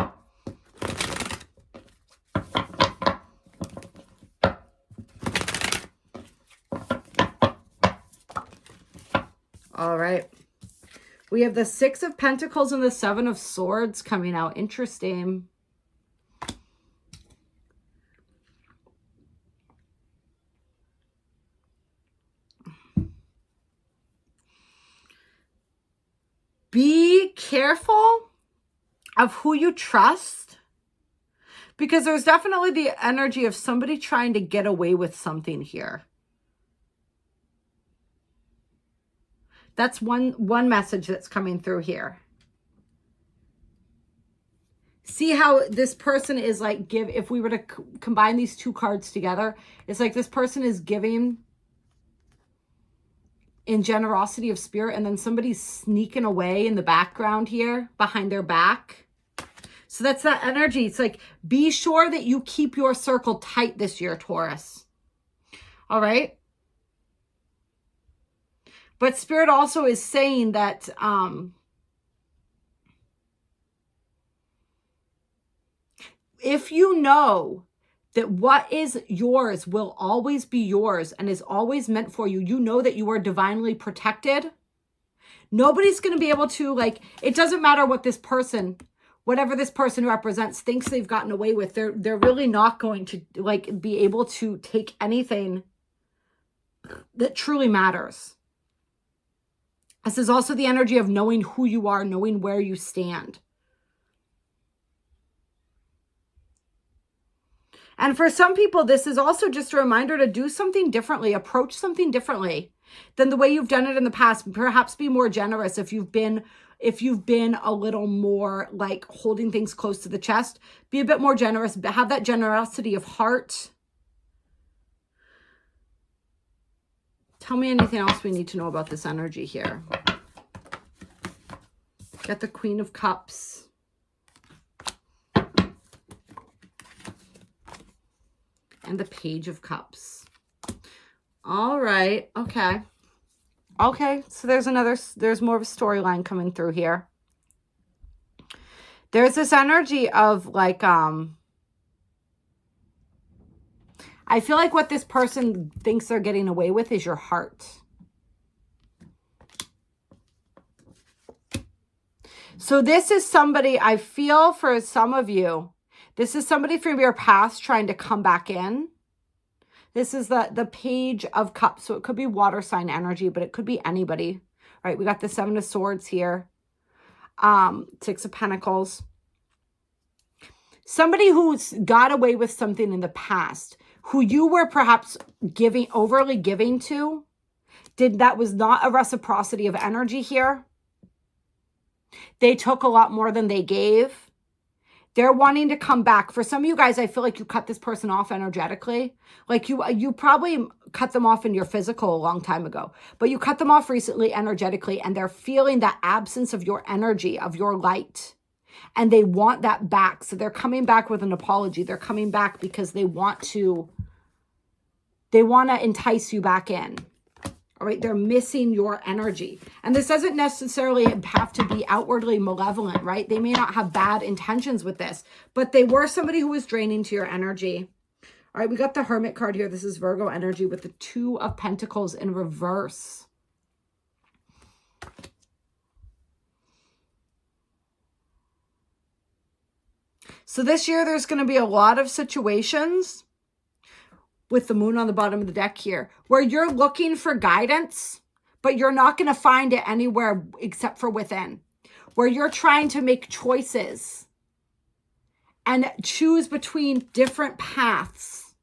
[SPEAKER 1] All right. We have the Six of Pentacles and the Seven of Swords coming out. Interesting. Be careful of who you trust, because there's definitely the energy of somebody trying to get away with something here. That's one message that's coming through here. See how this person is like, if we were to combine these two cards together, it's like this person is giving in generosity of spirit, and then somebody's sneaking away in the background here behind their back. So that's that energy. It's like, be sure that you keep your circle tight this year, Taurus. All right. But Spirit also is saying that if you know that what is yours will always be yours and is always meant for you, you know that you are divinely protected. Nobody's going to be able to, like, it doesn't matter what this person, whatever this person represents, thinks they've gotten away with. They're really not going to, like, be able to take anything that truly matters. This is also the energy of knowing who you are, knowing where you stand. And for some people, this is also just a reminder to do something differently, approach something differently than the way you've done it in the past. Perhaps be more generous if you've been a little more like holding things close to the chest. Be a bit more generous, have that generosity of heart. Tell me anything else we need to know about this energy here. Got the Queen of Cups. And the Page of Cups. All right. Okay. Okay. So there's more of a storyline coming through here. There's this energy of like, I feel like what this person thinks they're getting away with is your heart. So this is somebody, I feel for some of you, this is somebody from your past trying to come back in. This is the Page of Cups. So it could be water sign energy, but it could be anybody. All right, we got the Seven of Swords here. Six of Pentacles. Somebody who's got away with something in the past, who you were perhaps overly giving to, that was not a reciprocity of energy here. They took a lot more than they gave. They're wanting to come back. For some of you guys, I feel like you cut this person off energetically. Like you probably cut them off in your physical a long time ago, but you cut them off recently energetically, and they're feeling that absence of your energy, of your light. And they want that back. So they're coming back with an apology. They're coming back because they want to entice you back in. All right, they're missing your energy. And this doesn't necessarily have to be outwardly malevolent, right? They may not have bad intentions with this, but they were somebody who was draining to your energy. All right, we got the Hermit card here. This is Virgo energy with the Two of Pentacles in reverse. So this year, there's going to be a lot of situations with the Moon on the bottom of the deck here, where you're looking for guidance, but you're not going to find it anywhere except for within, where you're trying to make choices and choose between different paths.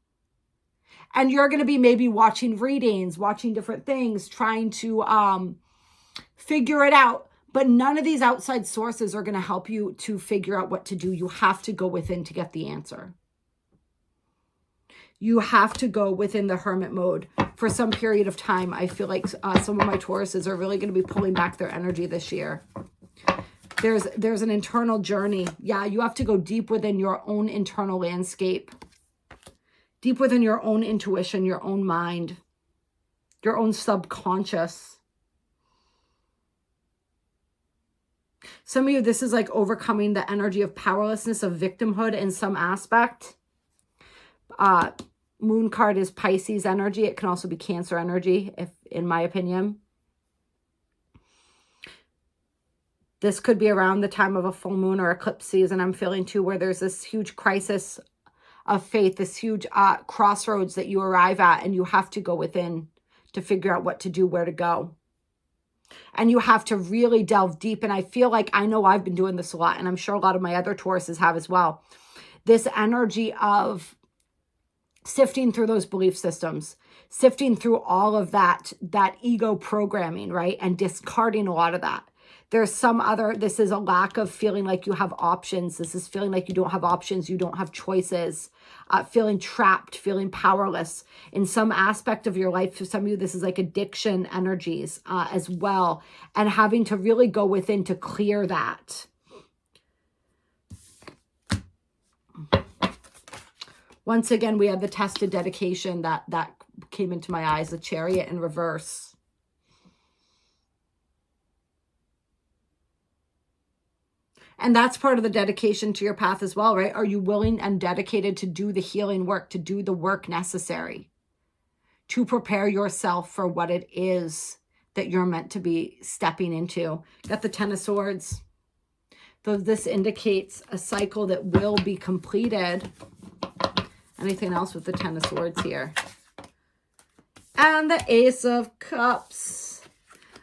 [SPEAKER 1] And you're going to be maybe watching readings, watching different things, trying to figure it out. But none of these outside sources are going to help you to figure out what to do. You have to go within to get the answer. You have to go within the hermit mode for some period of time. I feel like some of my Tauruses are really going to be pulling back their energy this year. There's an internal journey. Yeah, you have to go deep within your own internal landscape. Deep within your own intuition, your own mind, your own subconscious. Some of you, this is like overcoming the energy of powerlessness, of victimhood in some aspect. Moon card is Pisces energy. It can also be Cancer energy, in my opinion. This could be around the time of a full moon or eclipse season, I'm feeling too, where there's this huge crisis of faith, this huge crossroads that you arrive at, and you have to go within to figure out what to do, where to go. And you have to really delve deep. And I feel like, I know I've been doing this a lot, and I'm sure a lot of my other Tauruses have as well. This energy of sifting through those belief systems, sifting through all of that ego programming, right? And discarding a lot of that. There's some other, this is a lack of feeling like you have options. This is feeling like you don't have options. You don't have choices, feeling trapped, feeling powerless in some aspect of your life. For some of you, this is like addiction energies as well. And having to really go within to clear that. Once again, we have the tested dedication that came into my eyes, the Chariot in reverse. And that's part of the dedication to your path as well, right? Are you willing and dedicated to do the healing work, to do the work necessary, to prepare yourself for what it is that you're meant to be stepping into? Got the Ten of Swords. Though this indicates a cycle that will be completed. Anything else with the Ten of Swords here? And the Ace of Cups.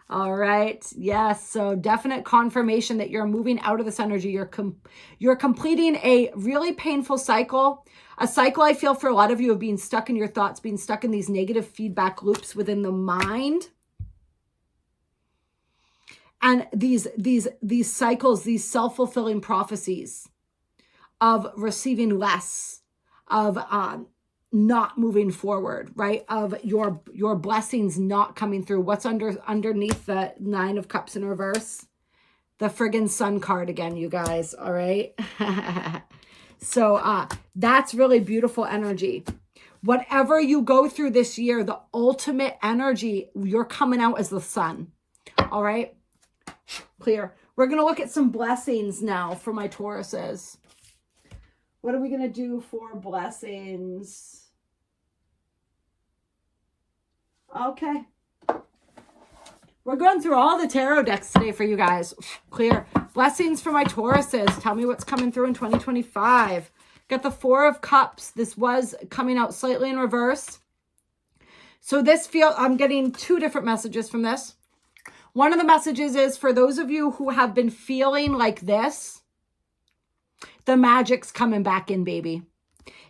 [SPEAKER 1] All right. Yes. So definite confirmation that you're moving out of this energy. You're completing a really painful cycle. A cycle I feel for a lot of you of being stuck in your thoughts, being stuck in these negative feedback loops within the mind. And these cycles, these self-fulfilling prophecies of receiving less, of not moving forward, right? Of your blessings not coming through. What's underneath the Nine of Cups in reverse? The friggin' Sun card again, you guys, all right? So that's really beautiful energy. Whatever you go through this year, the ultimate energy, you're coming out as the sun, all right? Clear. We're going to look at some blessings now for my Tauruses. What are we going to do for blessings? Okay. We're going through all the tarot decks today for you guys. Clear. Blessings for my Tauruses. Tell me what's coming through in 2025. Got the Four of Cups. This was coming out slightly in reverse. So I'm getting two different messages from this. One of the messages is for those of you who have been feeling like this, the magic's coming back in, baby.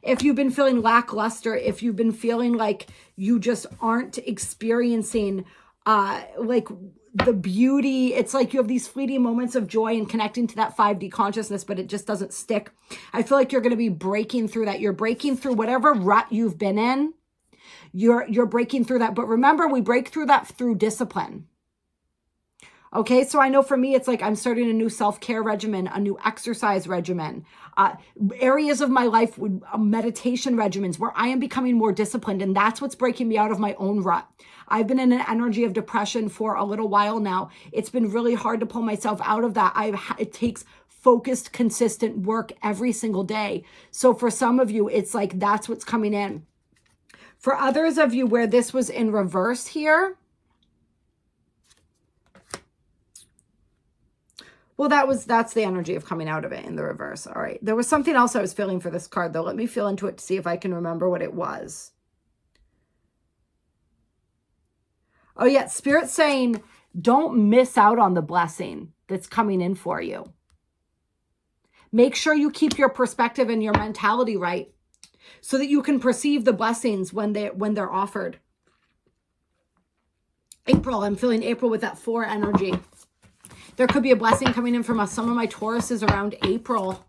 [SPEAKER 1] If you've been feeling lackluster, if you've been feeling like you just aren't experiencing like the beauty, it's like you have these fleeting moments of joy and connecting to that 5D consciousness, but it just doesn't stick. I feel like you're going to be breaking through that. You're breaking through whatever rut you've been in. You're breaking through that. But remember, we break through that through discipline. Okay, so I know for me, it's like I'm starting a new self-care regimen, a new exercise regimen, areas of my life with meditation regimens where I am becoming more disciplined, and that's what's breaking me out of my own rut. I've been in an energy of depression for a little while now. It's been really hard to pull myself out of that. It takes focused, consistent work every single day. So for some of you, it's like that's what's coming in. For others of you where this was in reverse here, well, that's the energy of coming out of it in the reverse. All right. There was something else I was feeling for this card, though. Let me feel into it to see if I can remember what it was. Oh, yeah. Spirit's saying, don't miss out on the blessing that's coming in for you. Make sure you keep your perspective and your mentality right so that you can perceive the blessings when they're offered. April. I'm feeling April with that 4 energy. There could be a blessing coming in from some of my Tauruses around April.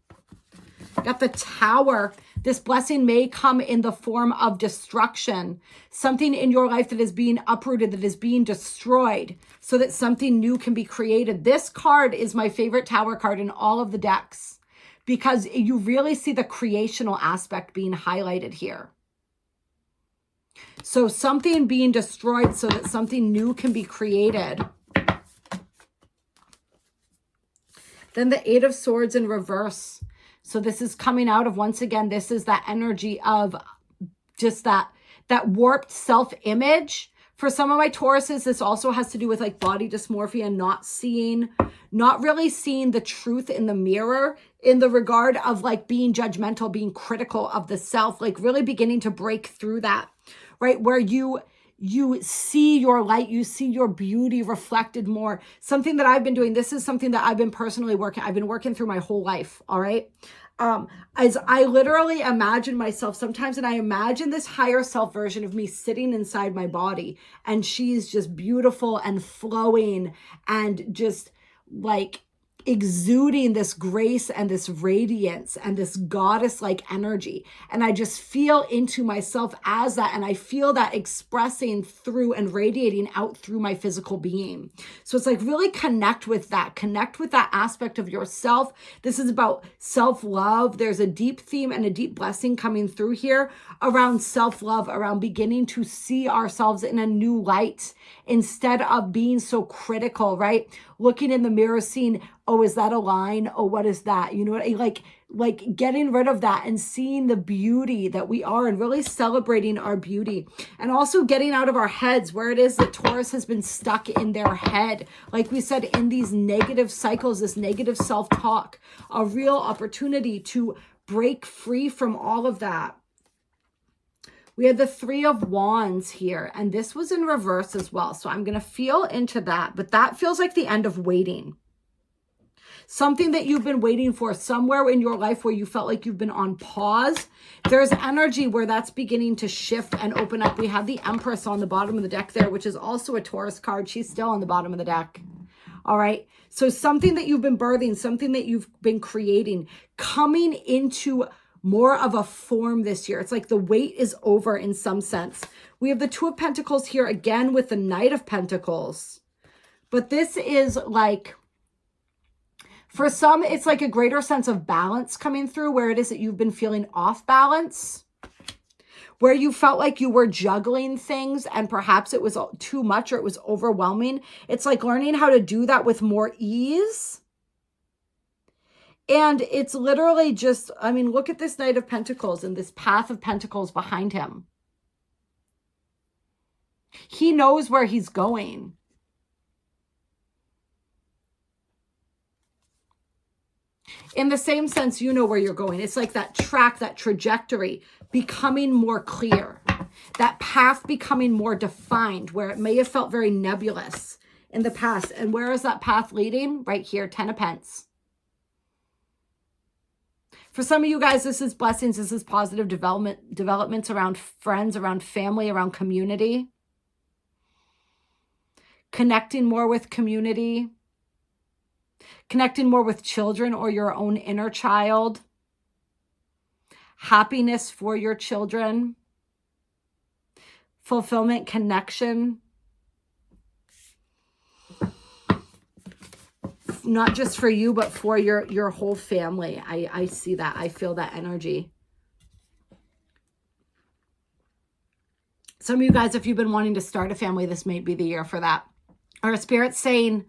[SPEAKER 1] Got the Tower. This blessing may come in the form of destruction. Something in your life that is being uprooted, that is being destroyed, so that something new can be created. This card is my favorite Tower card in all of the decks because you really see the creational aspect being highlighted here. So something being destroyed so that something new can be created. Then the 8 of Swords in reverse. So this is coming out of, once again, this is that energy of just that warped self-image. For some of my Tauruses, this also has to do with like body dysmorphia, not really seeing the truth in the mirror in the regard of like being judgmental, being critical of the self, like really beginning to break through that, right? Where you see your light, you see your beauty reflected more. Something that I've been doing, this is something that I've been personally I've been working through my whole life, all right? As I literally imagine myself sometimes, and I imagine this higher self version of me sitting inside my body, and she's just beautiful and flowing and just like exuding this grace and this radiance and this goddess-like energy. And I just feel into myself as that. And I feel that expressing through and radiating out through my physical being. So it's like really connect with that aspect of yourself. This is about self-love. There's a deep theme and a deep blessing coming through here around self-love, around beginning to see ourselves in a new light instead of being so critical, right? Looking in the mirror, seeing, oh, is that a line? Oh, what is that? You know what? Like getting rid of that and seeing the beauty that we are and really celebrating our beauty, and also getting out of our heads where it is that Taurus has been stuck in their head. Like we said, in these negative cycles, this negative self-talk, a real opportunity to break free from all of that. We had the 3 of Wands here, and this was in reverse as well. So I'm going to feel into that, but that feels like the end of waiting. Something that you've been waiting for somewhere in your life where you felt like you've been on pause. There's energy where that's beginning to shift and open up. We have the Empress on the bottom of the deck there, which is also a Taurus card. She's still on the bottom of the deck. All right. So something that you've been birthing, something that you've been creating, coming into more of a form this year. It's like the wait is over in some sense. We have the 2 of Pentacles here again with the Knight of Pentacles. But this is like, for some, it's like a greater sense of balance coming through where it is that you've been feeling off balance, where you felt like you were juggling things and perhaps it was too much or it was overwhelming. It's like learning how to do that with more ease. And it's literally just, I mean, look at this Knight of Pentacles and this path of Pentacles behind him. He knows where he's going. In the same sense, you know where you're going. It's like that track, that trajectory becoming more clear. That path becoming more defined where it may have felt very nebulous in the past. And where is that path leading? Right here, 10 of Pentacles. For some of you guys, this is blessings. This is positive developments around friends, around family, around community. Connecting more with community. Connecting more with children or your own inner child. Happiness for your children. Fulfillment, connection. Not just for you, but for your whole family. I see that. I feel that energy. Some of you guys, if you've been wanting to start a family, this may be the year for that. Or Spirit's saying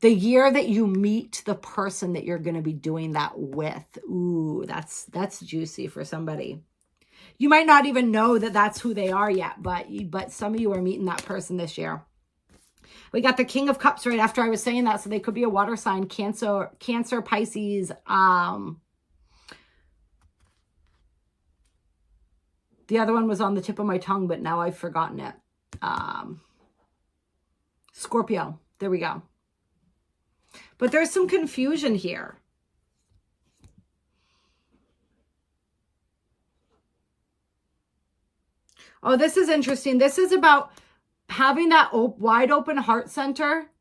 [SPEAKER 1] the year that you meet the person that you're going to be doing that with. Ooh, that's juicy for somebody. You might not even know that that's who they are yet, but some of you are meeting that person this year. We got the King of Cups right after I was saying that. So they could be a water sign, Cancer, Pisces. The other one was on the tip of my tongue, but now I've forgotten it. Scorpio. There we go. But there's some confusion here. Oh, this is interesting. This is about having that wide open heart center,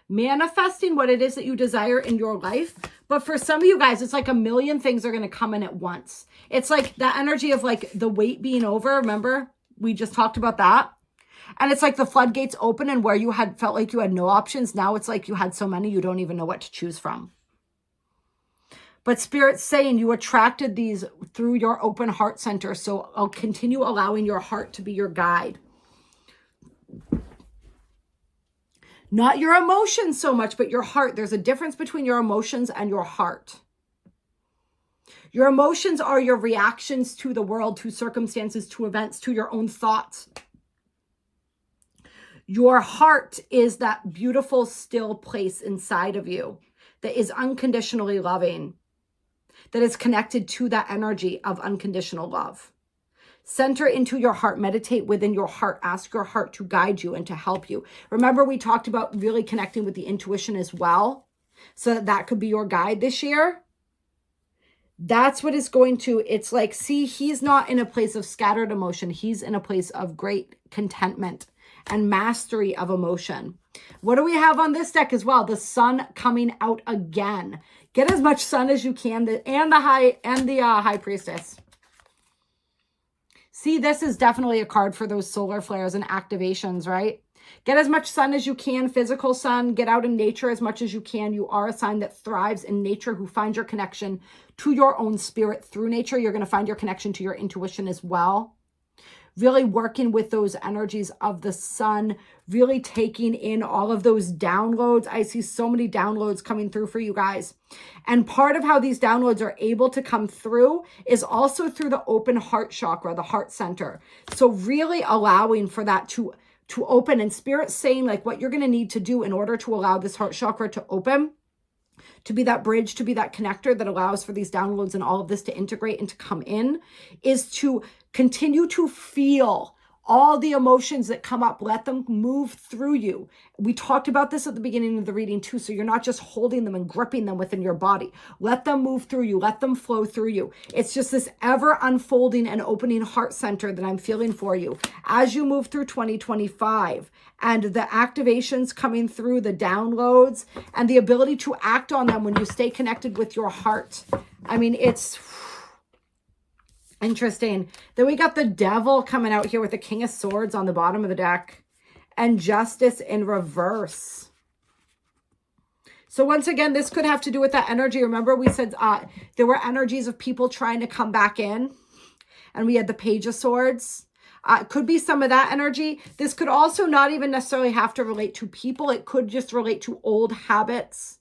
[SPEAKER 1] manifesting what it is that you desire in your life. But for some of you guys, it's like a million things are going to come in at once. It's like that energy of like the wait being over. Remember, we just talked about that. And it's like the floodgates open, and where you had felt like you had no options, now it's like you had so many you don't even know what to choose from. But Spirit's saying you attracted these through your open heart center. So I'll continue allowing your heart to be your guide. Not your emotions so much, but your heart. There's a difference between your emotions and your heart. Your emotions are your reactions to the world, to circumstances, to events, to your own thoughts. Your heart is that beautiful, still place inside of you that is unconditionally loving, that is connected to that energy of unconditional love. Center into your heart, meditate within your heart, ask your heart to guide you and to help you. Remember, we talked about really connecting with the intuition as well, so that that could be your guide this year. That's what it's going to, it's like, see, he's not in a place of scattered emotion. He's in a place of great contentment and mastery of emotion. What do we have on this deck as well? The sun coming out again. Get as much sun as you can, and the high priestess. See, this is definitely a card for those solar flares and activations, right? Get as much sun as you can, physical sun. Get out in nature as much as you can. You are a sign that thrives in nature, who finds your connection to your own spirit through nature. You're going to find your connection to your intuition as well. Really working with those energies of the sun, really taking in all of those downloads. I see so many downloads coming through for you guys. And part of how these downloads are able to come through is also through the open heart chakra, the heart center. So really allowing for that to open, and Spirit saying like what you're going to need to do in order to allow this heart chakra to open, to be that bridge, to be that connector that allows for these downloads and all of this to integrate and to come in, is to continue to feel all the emotions that come up. Let them move through you. We talked about this at the beginning of the reading too, so you're not just holding them and gripping them within your body. Let them move through you. Let them flow through you. It's just this ever unfolding and opening heart center that I'm feeling for you as you move through 2025, and the activations coming through, the downloads, and the ability to act on them when you stay connected with your heart. I mean, it's interesting. Then we got the devil coming out here with the King of Swords on the bottom of the deck, and justice in reverse. So once again, this could have to do with that energy. Remember, we said there were energies of people trying to come back in, and we had the Page of Swords. Could be some of that energy. This could also not even necessarily have to relate to people. It could just relate to old habits.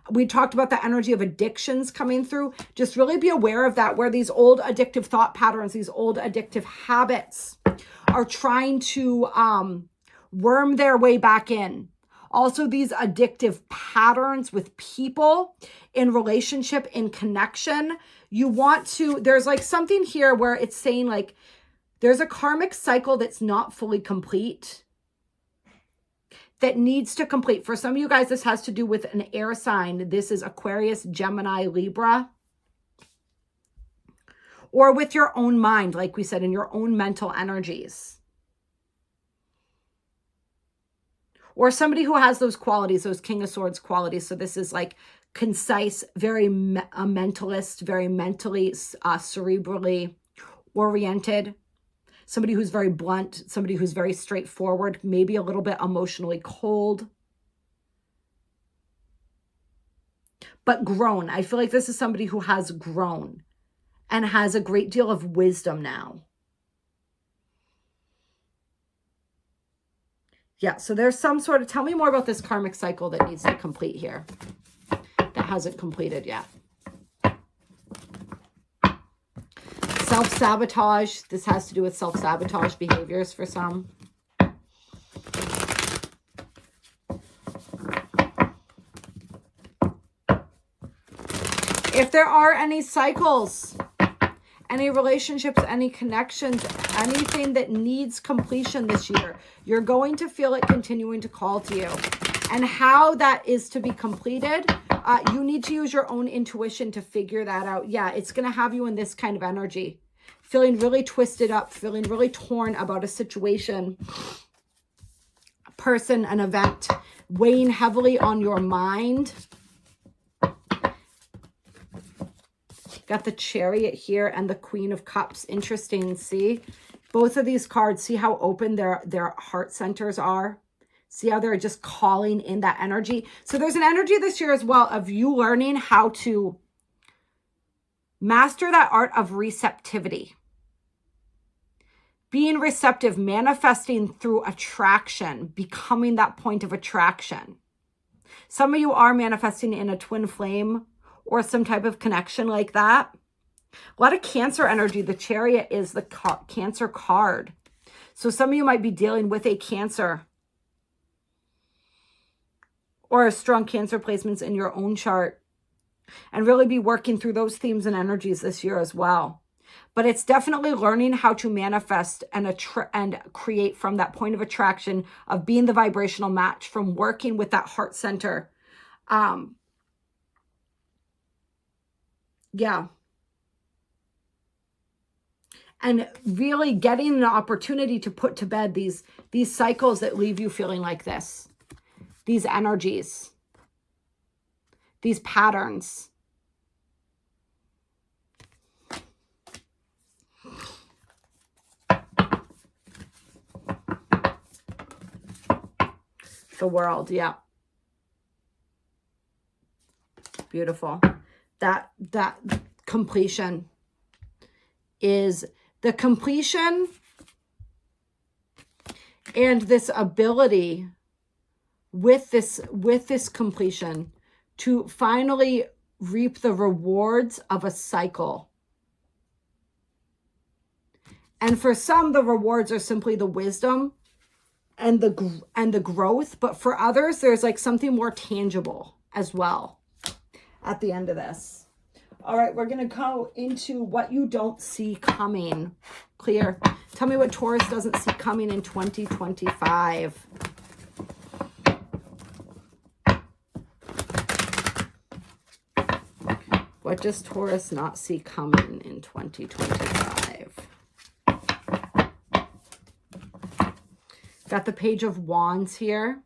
[SPEAKER 1] We talked about the energy of addictions coming through. Just really be aware of that, where these old addictive thought patterns, these old addictive habits are trying to worm their way back in. Also, these addictive patterns with people, in relationship, in connection. You want to, there's like something here where it's saying like, there's a karmic cycle that's not fully complete, that needs to complete. For some of you guys, this has to do with an air sign. This is Aquarius, Gemini, Libra. Or with your own mind, like we said, in your own mental energies. Or somebody who has those qualities, those King of Swords qualities. So this is like concise, very a mentalist, very mentally, cerebrally oriented. Somebody who's very blunt, somebody who's very straightforward, maybe a little bit emotionally cold, but grown. I feel like this is somebody who has grown and has a great deal of wisdom now. Yeah, so there's some sort of, tell me more about this karmic cycle that needs to complete here, that hasn't completed yet. Self-sabotage. This has to do with self-sabotage behaviors for some. If there are any cycles, any relationships, any connections, anything that needs completion this year, you're going to feel it continuing to call to you. And how that is to be completed, you need to use your own intuition to figure that out. Yeah, it's going to have you in this kind of energy, feeling really twisted up, feeling really torn about a situation, a person, an event, weighing heavily on your mind. Got the Chariot here and the Queen of Cups. Interesting, see? Both of these cards, see how open their heart centers are? See how they're just calling in that energy? So there's an energy this year as well of you learning how to master that art of receptivity. Being receptive, manifesting through attraction, becoming that point of attraction. Some of you are manifesting in a twin flame or some type of connection like that. A lot of Cancer energy. The Chariot is the Cancer card. So some of you might be dealing with a Cancer or a strong Cancer placements in your own chart, and really be working through those themes and energies this year as well. But it's definitely learning how to manifest and create from that point of attraction of being the vibrational match, from working with that heart center. Yeah. And really getting an opportunity to put to bed these cycles that leave you feeling like this, these energies, these patterns. The World, yeah. Beautiful. That completion is the completion, and this ability with this completion to finally reap the rewards of a cycle. And for some, the rewards are simply the wisdom and the growth, but for others, there's like something more tangible as well at the end of this. All right, we're going to go into what you don't see coming. Clear. Tell me what Taurus doesn't see coming in 2025. What does Taurus not see coming in 2025? Got the Page of Wands here.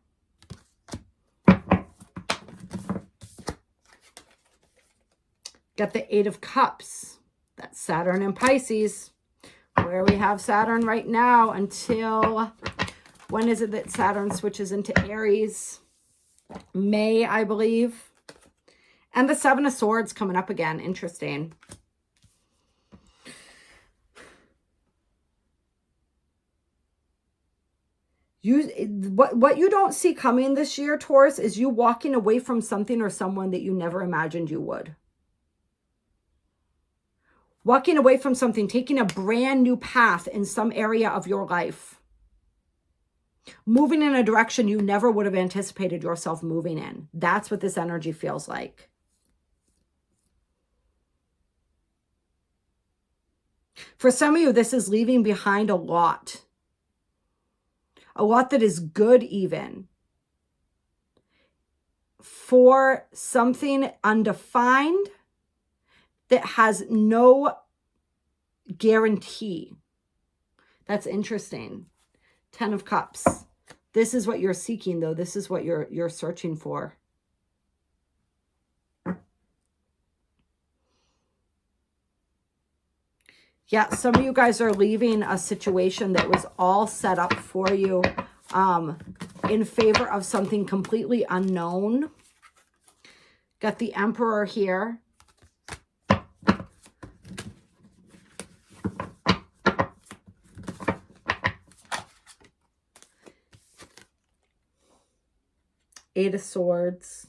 [SPEAKER 1] Got the Eight of Cups. That's Saturn and Pisces, where we have Saturn right now until, when is it that Saturn switches into Aries? May, I believe. And the Seven of Swords coming up again. Interesting. What you don't see coming this year, Taurus, is you walking away from something or someone that you never imagined you would. Walking away from something, taking a brand new path in some area of your life. Moving in a direction you never would have anticipated yourself moving in. That's what this energy feels like. For some of you, this is leaving behind a lot. A lot that is good even. For something undefined that has no guarantee. That's interesting. 10 of Cups. This is what you're seeking, though. This is what you're searching for. Yeah, some of you guys are leaving a situation that was all set up for you in favor of something completely unknown. Got the Emperor here. Eight of Swords.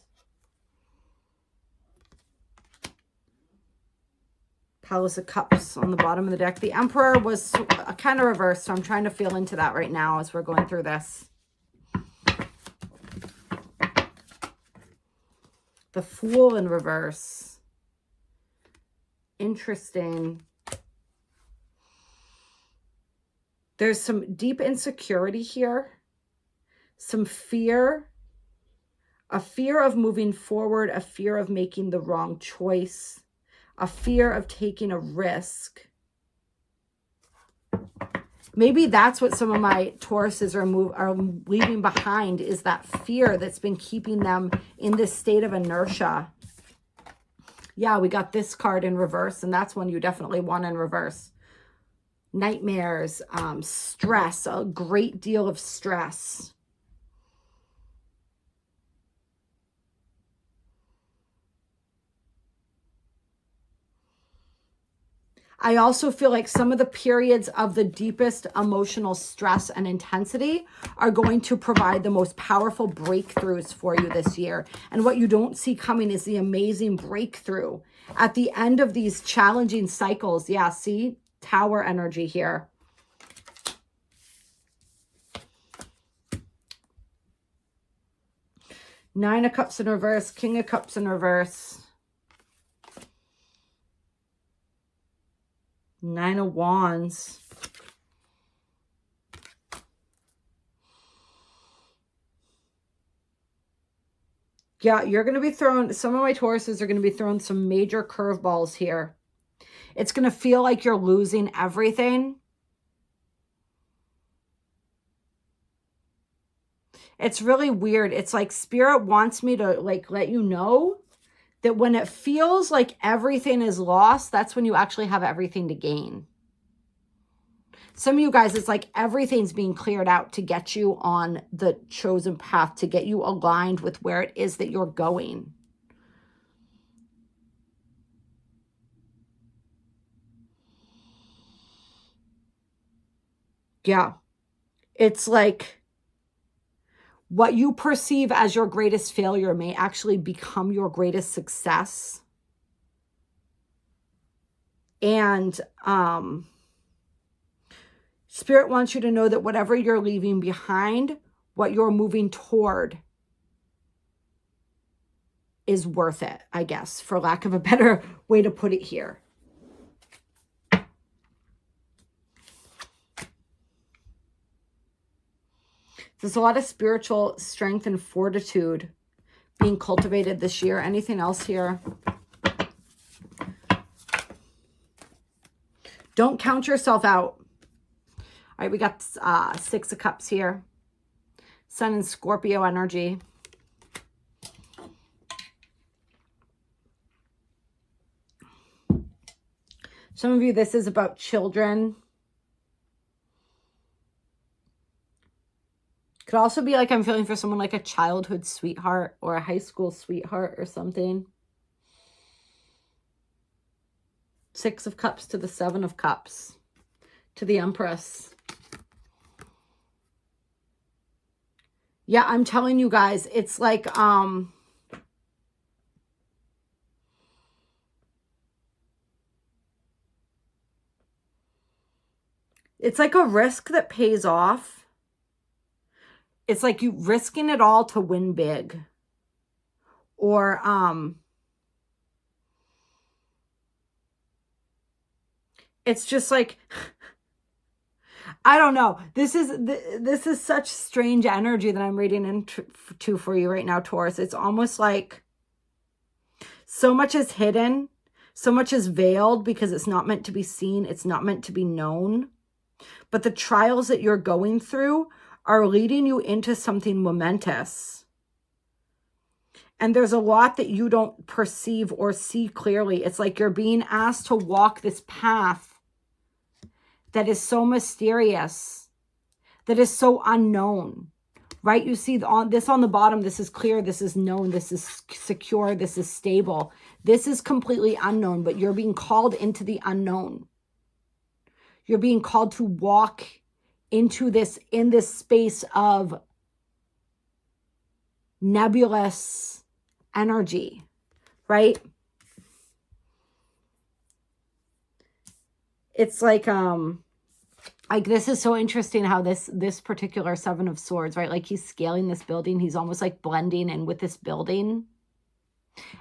[SPEAKER 1] Palace of Cups on the bottom of the deck. The Emperor was kind of reversed, so I'm trying to feel into that right now as we're going through this. The Fool in reverse. Interesting. There's some deep insecurity here. Some fear. A fear of moving forward. A fear of making the wrong choice. A fear of taking a risk. Maybe that's what some of my Tauruses are leaving behind, is that fear that's been keeping them in this state of inertia. Yeah, we got this card in reverse, and that's one you definitely want in reverse. Nightmares, stress, a great deal of stress. I also feel like some of the periods of the deepest emotional stress and intensity are going to provide the most powerful breakthroughs for you this year. And what you don't see coming is the amazing breakthrough at the end of these challenging cycles. Yeah, see? Tower energy here. Nine of Cups in reverse, King of Cups in reverse. Nine of Wands. Yeah, you're going to be throwing, some of my Tauruses are going to be throwing some major curveballs here. It's going to feel like you're losing everything. It's really weird. It's like Spirit wants me to like let you know that when it feels like everything is lost, that's when you actually have everything to gain. Some of you guys, it's like everything's being cleared out to get you on the chosen path, to get you aligned with where it is that you're going. Yeah. It's like what you perceive as your greatest failure may actually become your greatest success. And Spirit wants you to know that whatever you're leaving behind, what you're moving toward is worth it, I guess, for lack of a better way to put it here. There's a lot of spiritual strength and fortitude being cultivated this year. Anything else here? Don't count yourself out. All right, we got Six of Cups here. Sun and Scorpio energy. Some of you, this is about children. Could also be like I'm feeling for someone like a childhood sweetheart or a high school sweetheart or something. Six of Cups to the Seven of Cups to the Empress. Yeah, I'm telling you guys, it's like it's like a risk that pays off. It's like you risking it all to win big. Or it's just like I don't know. This is such strange energy that I'm reading into for you right now, Taurus. It's almost like so much is hidden, so much is veiled because it's not meant to be seen. It's not meant to be known. But the trials that you're going through are leading you into something momentous. And there's a lot that you don't perceive or see clearly. It's like you're being asked to walk this path that is so mysterious, that is so unknown, right? You see on the bottom, this is clear, this is known, this is secure, this is stable. This is completely unknown, but you're being called into the unknown. You're being called to walk into this, in this space of nebulous energy, right? It's like this is so interesting how this particular Seven of Swords, right? Like he's scaling this building. He's almost like blending in with this building.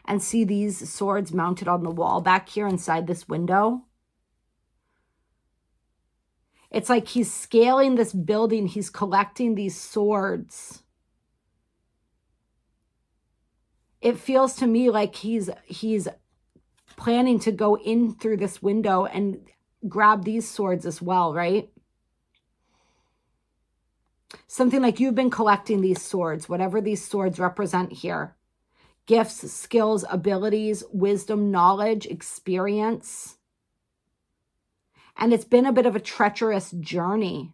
[SPEAKER 1] And see these swords mounted on the wall back here inside this window. It's like he's scaling this building. He's collecting these swords. It feels to me like he's planning to go in through this window and grab these swords as well, right? Something like you've been collecting these swords, whatever these swords represent here. Gifts, skills, abilities, wisdom, knowledge, experience. And it's been a bit of a treacherous journey.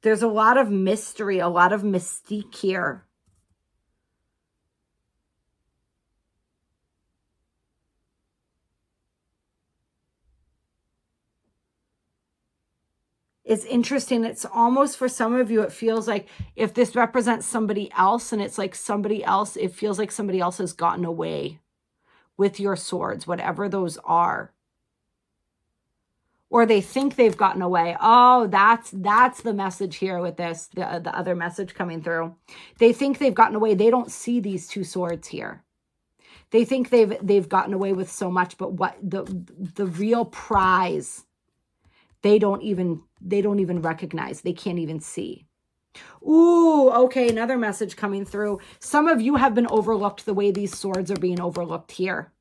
[SPEAKER 1] There's a lot of mystery, a lot of mystique here. It's interesting. It's almost for some of you, it feels like if this represents somebody else and it's like somebody else, it feels like somebody else has gotten away with your swords, whatever those are. or they think they've gotten away. Oh, that's the message here with this, the other message coming through. They think they've gotten away. They don't see these two swords here. They think they've gotten away with so much, but what the real prize, they don't even recognize. They can't even see. Ooh, okay, another message coming through. Some of you have been overlooked the way these swords are being overlooked here.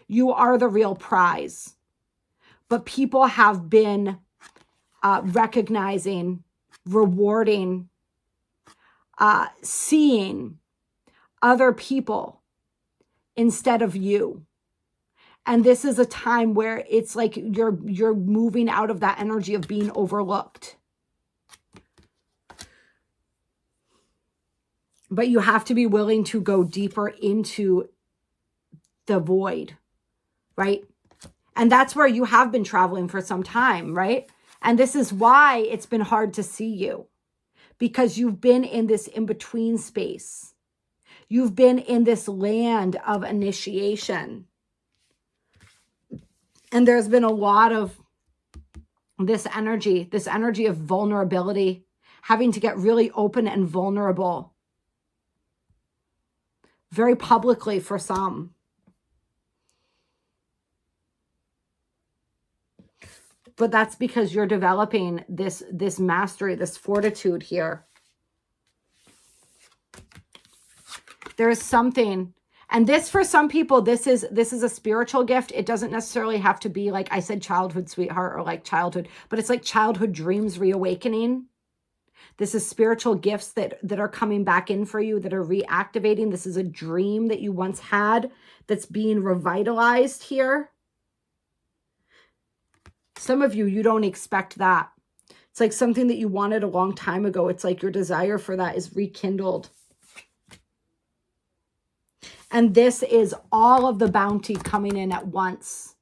[SPEAKER 1] You are the real prize. But people have been recognizing, rewarding, seeing other people instead of you. And this is a time where it's like you're moving out of that energy of being overlooked. But you have to be willing to go deeper into the void, right? And that's where you have been traveling for some time, right? And this is why it's been hard to see you, because you've been in this in-between space. You've been in this land of initiation. And there's been a lot of this energy of vulnerability, having to get really open and vulnerable, very publicly for some. But that's because you're developing this mastery, this fortitude here. There is something, and this for some people, this is a spiritual gift. It doesn't necessarily have to be like I said, childhood sweetheart, or like childhood, but it's like childhood dreams reawakening. This is spiritual gifts that are coming back in for you, that are reactivating. This is a dream that you once had that's being revitalized here. Some of you, you don't expect that. It's like something that you wanted a long time ago. It's like your desire for that is rekindled. And this is all of the bounty coming in at once.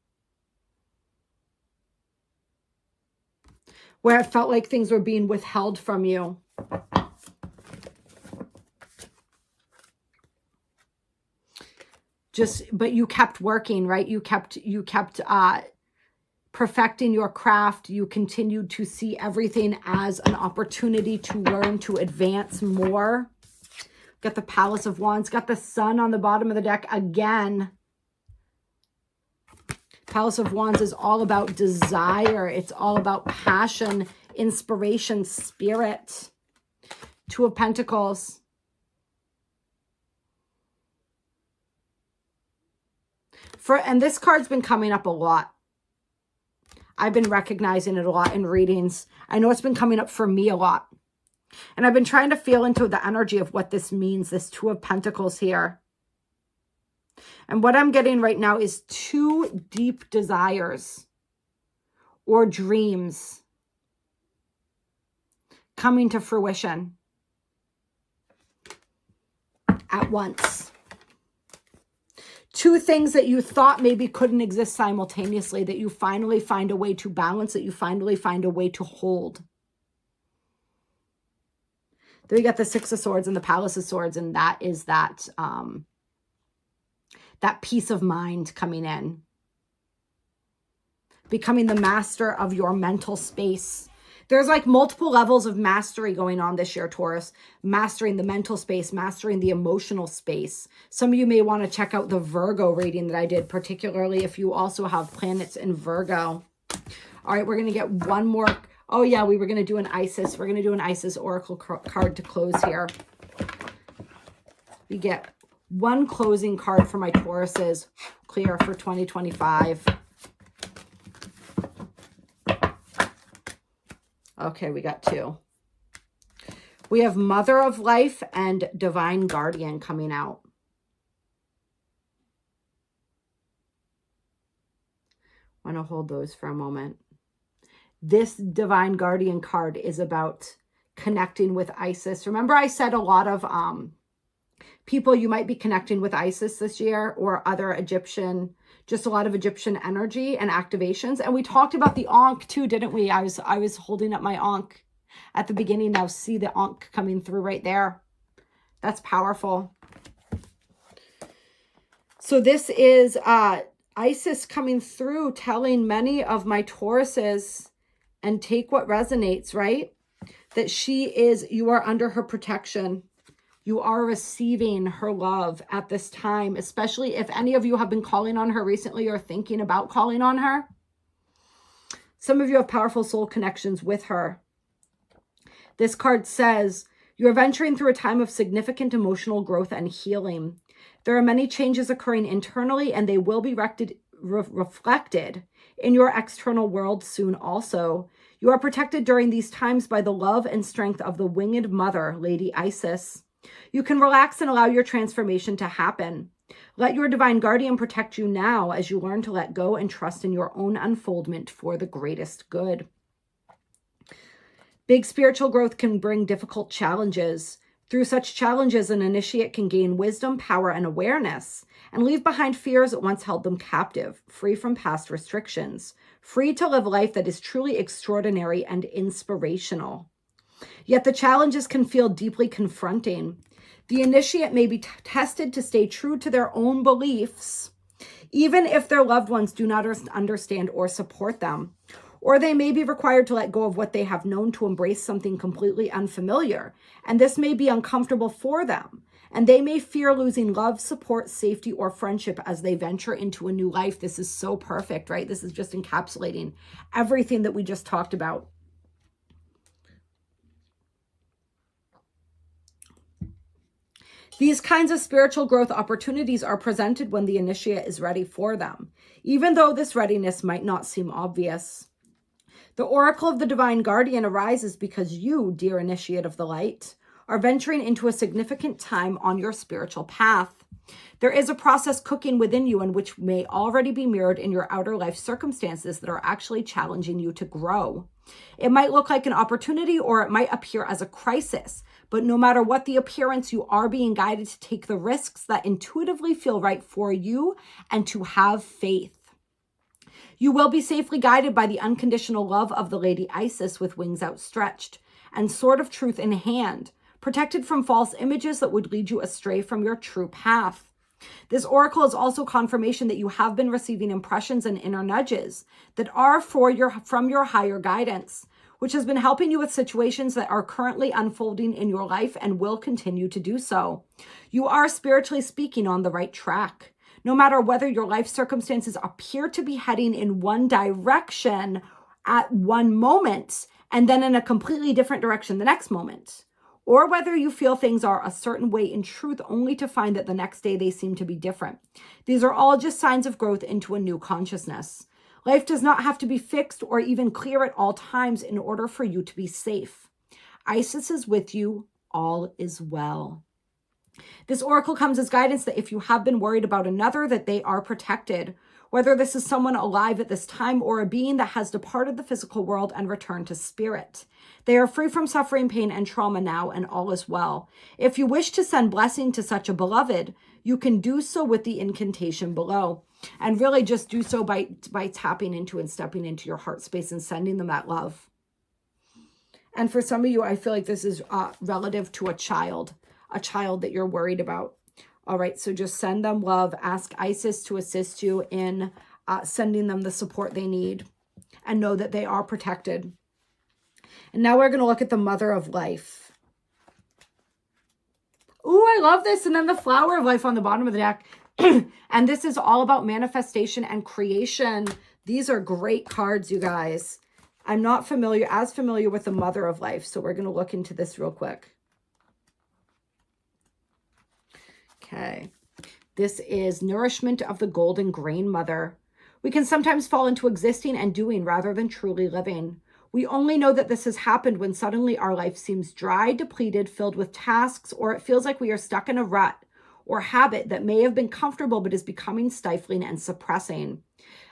[SPEAKER 1] Where it felt like things were being withheld from you. But you kept working, right? You kept perfecting your craft. You continued to see everything as an opportunity to learn, to advance more. Got the Palace of Wands, got the Sun on the bottom of the deck again. Palace of Wands is all about desire. It's all about passion, inspiration, spirit. Two of Pentacles. And this card's been coming up a lot. I've been recognizing it a lot in readings. I know it's been coming up for me a lot. And I've been trying to feel into the energy of what this means, this Two of Pentacles here. And what I'm getting right now is two deep desires or dreams coming to fruition at once. Two things that you thought maybe couldn't exist simultaneously, that you finally find a way to balance, that you finally find a way to hold. Then we got the Six of Swords and the Palace of Swords, and that is that peace of mind coming in. Becoming the master of your mental space. There's like multiple levels of mastery going on this year, Taurus. Mastering the mental space, mastering the emotional space. Some of you may want to check out the Virgo reading that I did, particularly if you also have planets in Virgo. All right, we're going to get one more. Oh yeah, we were going to do an Isis. We're going to do an Isis Oracle card to close here. We get one closing card for my Tauruses. Clear for 2025. Okay, we got two. We have Mother of Life and Divine Guardian coming out. I want to hold those for a moment. This Divine Guardian card is about connecting with Isis. Remember I said a lot of people, you might be connecting with Isis this year or other Egyptian, just a lot of Egyptian energy and activations. And we talked about the Ankh too, didn't we? I was holding up my Ankh at the beginning. Now see the Ankh coming through right there. That's powerful. So this is Isis coming through, telling many of my Tauruses, and take what resonates, right? That you are under her protection. You are receiving her love at this time, especially if any of you have been calling on her recently or thinking about calling on her. Some of you have powerful soul connections with her. This card says, you are venturing through a time of significant emotional growth and healing. There are many changes occurring internally, and they will be reflected in your external world soon also. You are protected during these times by the love and strength of the winged mother, Lady Isis. You can relax and allow your transformation to happen. Let your divine guardian protect you now as you learn to let go and trust in your own unfoldment for the greatest good. Big spiritual growth can bring difficult challenges. Through such challenges, an initiate can gain wisdom, power, and awareness, and leave behind fears that once held them captive, free from past restrictions, free to live life that is truly extraordinary and inspirational. Yet the challenges can feel deeply confronting. The initiate may be tested to stay true to their own beliefs, even if their loved ones do not understand or support them. Or they may be required to let go of what they have known to embrace something completely unfamiliar. And this may be uncomfortable for them. And they may fear losing love, support, safety, or friendship as they venture into a new life. This is so perfect, right? This is just encapsulating everything that we just talked about. These kinds of spiritual growth opportunities are presented when the initiate is ready for them, even though this readiness might not seem obvious. The oracle of the divine guardian arises because you, dear initiate of the light, are venturing into a significant time on your spiritual path. There is a process cooking within you in which may already be mirrored in your outer life circumstances that are actually challenging you to grow. It might look like an opportunity or it might appear as a crisis, but no matter what the appearance, you are being guided to take the risks that intuitively feel right for you and to have faith. You will be safely guided by the unconditional love of the Lady Isis with wings outstretched and sword of truth in hand, protected from false images that would lead you astray from your true path. This oracle is also confirmation that you have been receiving impressions and inner nudges that are from your higher guidance, which has been helping you with situations that are currently unfolding in your life and will continue to do so. You are, spiritually speaking, on the right track. No matter whether your life circumstances appear to be heading in one direction at one moment and then in a completely different direction the next moment, or whether you feel things are a certain way in truth only to find that the next day they seem to be different. These are all just signs of growth into a new consciousness. Life does not have to be fixed or even clear at all times in order for you to be safe. Isis is with you. All is well. This oracle comes as guidance that if you have been worried about another, that they are protected, whether this is someone alive at this time or a being that has departed the physical world and returned to spirit. They are free from suffering, pain, and trauma now, and all is well. If you wish to send blessing to such a beloved, you can do so with the incantation below. And really just do so by tapping into and stepping into your heart space and sending them that love. And for some of you, I feel like this is relative to a child that you're worried about. All right, so just send them love. Ask Isis to assist you in sending them the support they need, and know that they are protected. And now we're going to look at the Mother of Life. Ooh, I love this. And then the Flower of Life on the bottom of the deck. And this is all about manifestation and creation. These are great cards, you guys. I'm not as familiar with the Mother of Life, so we're going to look into this real quick. Okay, this is nourishment of the golden grain mother. We can sometimes fall into existing and doing rather than truly living. We only know that this has happened when suddenly our life seems dry, depleted, filled with tasks, or it feels like we are stuck in a rut or habit that may have been comfortable but is becoming stifling and suppressing.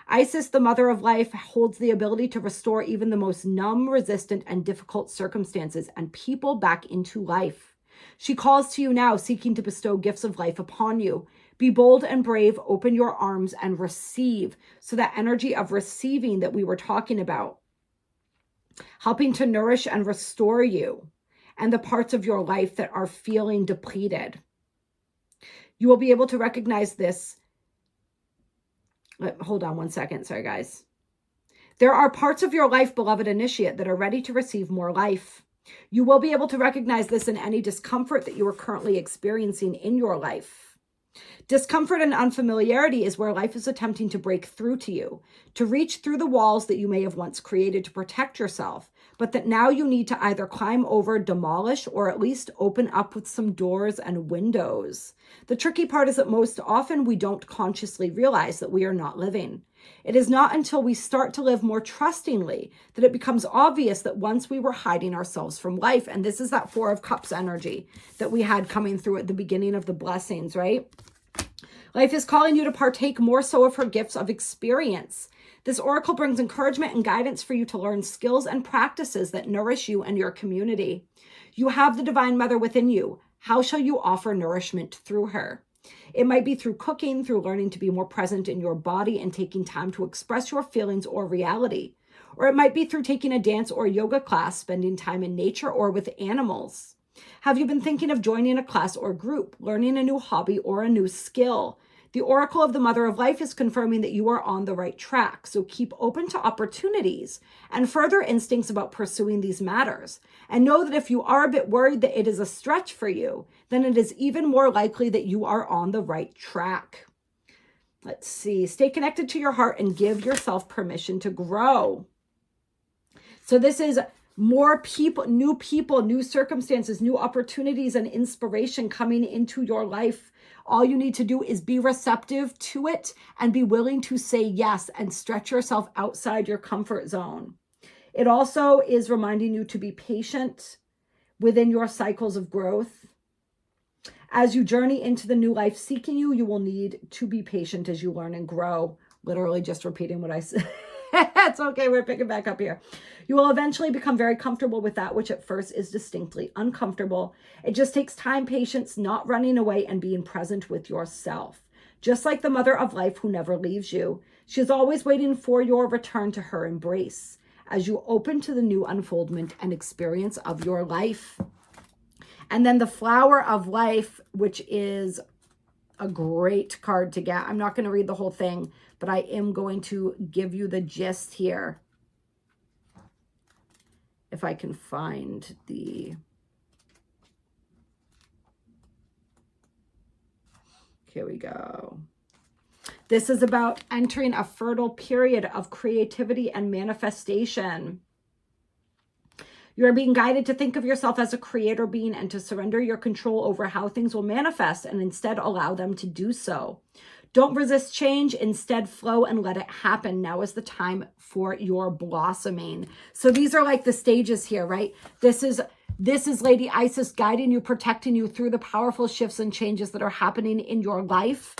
[SPEAKER 1] Isis, the Mother of Life, holds the ability to restore even the most numb, resistant, and difficult circumstances and people back into life. She calls to you now, seeking to bestow gifts of life upon you. Be bold and brave, open your arms and receive. So that energy of receiving that we were talking about, helping to nourish and restore you and the parts of your life that are feeling depleted. You will be able to recognize this Hold on one second. Sorry, guys. There are parts of your life, beloved initiate, that are ready to receive more life. You will be able to recognize this in any discomfort that you are currently experiencing in your life. Discomfort and unfamiliarity is where life is attempting to break through to you, to reach through the walls that you may have once created to protect yourself, but that now you need to either climb over, demolish, or at least open up with some doors and windows. The tricky part is that most often we don't consciously realize that we are not living. It is not until we start to live more trustingly that it becomes obvious that once we were hiding ourselves from life. And this is that Four of Cups energy that we had coming through at the beginning of the blessings, right? Life is calling you to partake more so of her gifts of experience. This oracle brings encouragement and guidance for you to learn skills and practices that nourish you and your community. You have the Divine Mother within you. How shall you offer nourishment through her? It might be through cooking, through learning to be more present in your body and taking time to express your feelings or reality. Or it might be through taking a dance or yoga class, spending time in nature or with animals. Have you been thinking of joining a class or group, learning a new hobby or a new skill? The Oracle of the Mother of Life is confirming that you are on the right track, so keep open to opportunities and further instincts about pursuing these matters. And know that if you are a bit worried that it is a stretch for you, then it is even more likely that you are on the right track. Let's see. Stay connected to your heart and give yourself permission to grow. So this is more people, new circumstances, new opportunities, and inspiration coming into your life. All you need to do is be receptive to it and be willing to say yes and stretch yourself outside your comfort zone. It also is reminding you to be patient within your cycles of growth. As you journey into the new life seeking you, you will need to be patient as you learn and grow. Literally just repeating what I said. It's okay, we're picking back up here. You will eventually become very comfortable with that which at first is distinctly uncomfortable. It just takes time, patience, not running away, and being present with yourself. Just like the Mother of Life who never leaves you, she is always waiting for your return to her embrace as you open to the new unfoldment and experience of your life. And then the Flower of Life, which is a great card to get. I'm not going to read the whole thing, but I am going to give you the gist here. If I can find the... Here we go. This is about entering a fertile period of creativity and manifestation. You are being guided to think of yourself as a creator being and to surrender your control over how things will manifest and instead allow them to do so. Don't resist change, instead flow and let it happen. Now is the time for your blossoming. So these are like the stages here, right? This is Lady Isis guiding you, protecting you through the powerful shifts and changes that are happening in your life.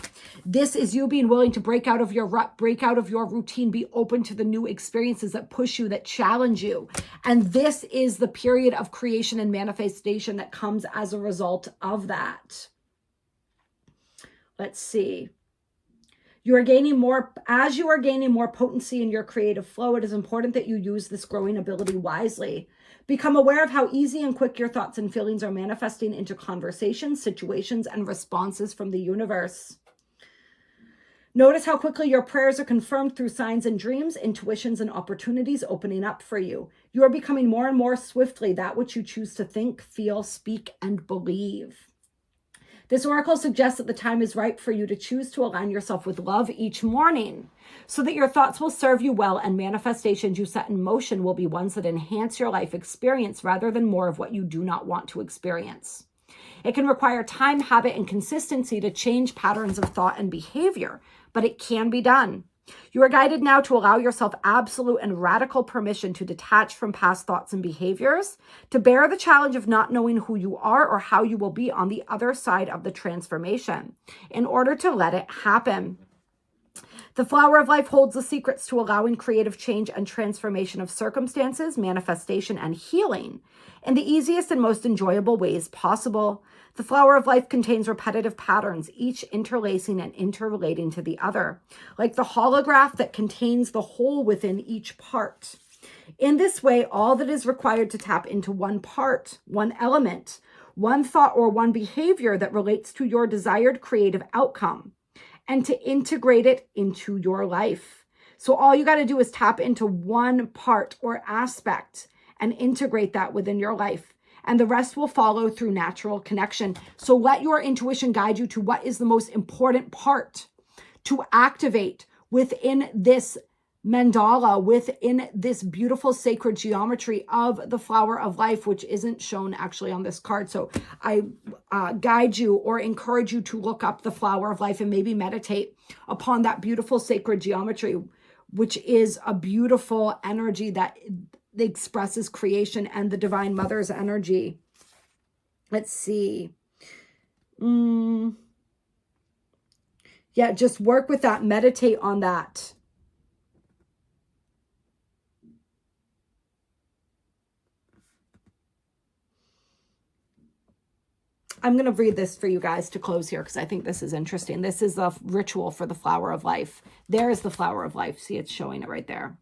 [SPEAKER 1] This is you being willing to break out of your rut, break out of your routine, be open to the new experiences that push you, that challenge you. And this is the period of creation and manifestation that comes as a result of that. Let's see. As you are gaining more potency in your creative flow, it is important that you use this growing ability wisely. Become aware of how easy and quick your thoughts and feelings are manifesting into conversations, situations, and responses from the universe. Notice how quickly your prayers are confirmed through signs and dreams, intuitions, and opportunities opening up for you. You are becoming more and more swiftly that which you choose to think, feel, speak, and believe. This oracle suggests that the time is right for you to choose to align yourself with love each morning so that your thoughts will serve you well and manifestations you set in motion will be ones that enhance your life experience rather than more of what you do not want to experience. It can require time, habit, and consistency to change patterns of thought and behavior, but it can be done. You are guided now to allow yourself absolute and radical permission to detach from past thoughts and behaviors, to bear the challenge of not knowing who you are or how you will be on the other side of the transformation, in order to let it happen. The Flower of Life holds the secrets to allowing creative change and transformation of circumstances, manifestation, and healing in the easiest and most enjoyable ways possible. The Flower of Life contains repetitive patterns, each interlacing and interrelating to the other, like the holograph that contains the whole within each part. In this way, all that is required to tap into one part, one element, one thought, or one behavior that relates to your desired creative outcome. and to integrate it into your life. So all you got to do is tap into one part or aspect and integrate that within your life. And the rest will follow through natural connection. So let your intuition guide you to what is the most important part to activate within this mandala, within this beautiful sacred geometry of the flower of life, which isn't shown actually on this card. So I guide you or encourage you to look up the flower of life and maybe meditate upon that beautiful sacred geometry, which is a beautiful energy that expresses creation and the Divine Mother's energy. Let's see. Yeah, just work with that. Meditate on that. I'm going to read this for you guys to close here because I think this is interesting. This is a ritual for the flower of life. There is the flower of life. See, it's showing it right there.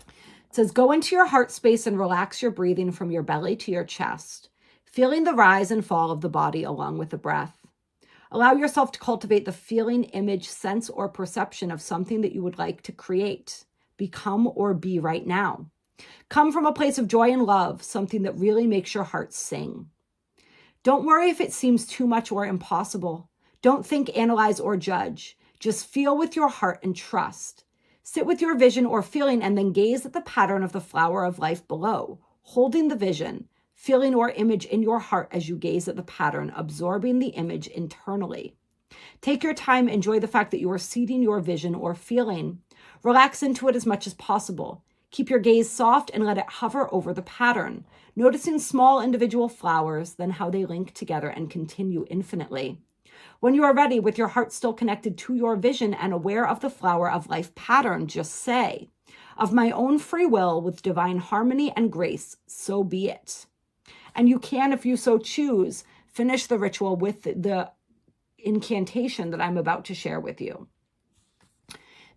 [SPEAKER 1] It says, go into your heart space and relax your breathing from your belly to your chest, feeling the rise and fall of the body along with the breath. Allow yourself to cultivate the feeling, image, sense, or perception of something that you would like to create, become, or be right now. Come from a place of joy and love, something that really makes your heart sing. Don't worry if it seems too much or impossible. Don't think, analyze, or judge. Just feel with your heart and trust. Sit with your vision or feeling and then gaze at the pattern of the flower of life below, holding the vision, feeling, or image in your heart as you gaze at the pattern, absorbing the image internally. Take your time, enjoy the fact that you are seeding your vision or feeling. Relax into it as much as possible. Keep your gaze soft and let it hover over the pattern, noticing small individual flowers, then how they link together and continue infinitely. When you are ready, with your heart still connected to your vision and aware of the flower of life pattern, just say, of my own free will, with divine harmony and grace, so be it. And you can, if you so choose, finish the ritual with the incantation that I'm about to share with you.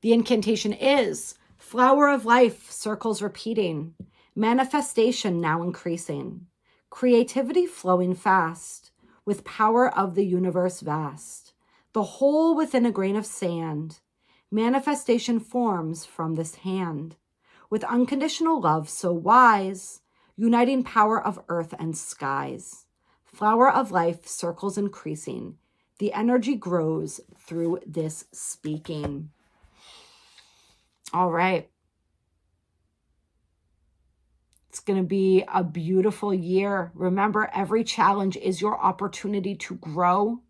[SPEAKER 1] The incantation is, flower of life, circles repeating, manifestation now increasing, creativity flowing fast, with power of the universe vast, the whole within a grain of sand, manifestation forms from this hand, with unconditional love so wise, uniting power of earth and skies. Flower of life, circles increasing, the energy grows through this speaking. All right. It's going to be a beautiful year. Remember, every challenge is your opportunity to grow.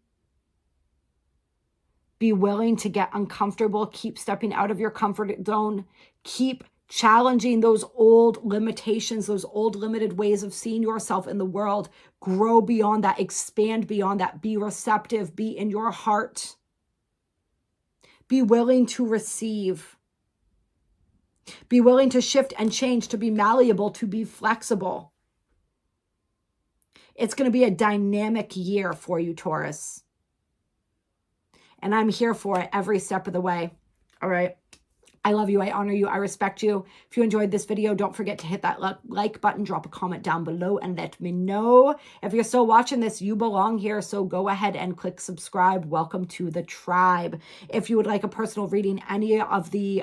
[SPEAKER 1] Be willing to get uncomfortable. Keep stepping out of your comfort zone. Keep challenging those old limitations, those old limited ways of seeing yourself in the world. Grow beyond that. Expand beyond that. Be receptive. Be in your heart. Be willing to receive. Be willing to shift and change, to be malleable, to be flexible. It's going to be a dynamic year for you, Taurus. And I'm here for it every step of the way. All right. I love you. I honor you. I respect you. If you enjoyed this video, don't forget to hit that like button, drop a comment down below, and let me know. If you're still watching this, you belong here. So go ahead and click subscribe. Welcome to the tribe. If you would like a personal reading, any of the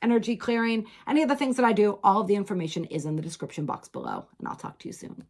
[SPEAKER 1] energy clearing, any of the things that I do, all of the information is in the description box below. And I'll talk to you soon.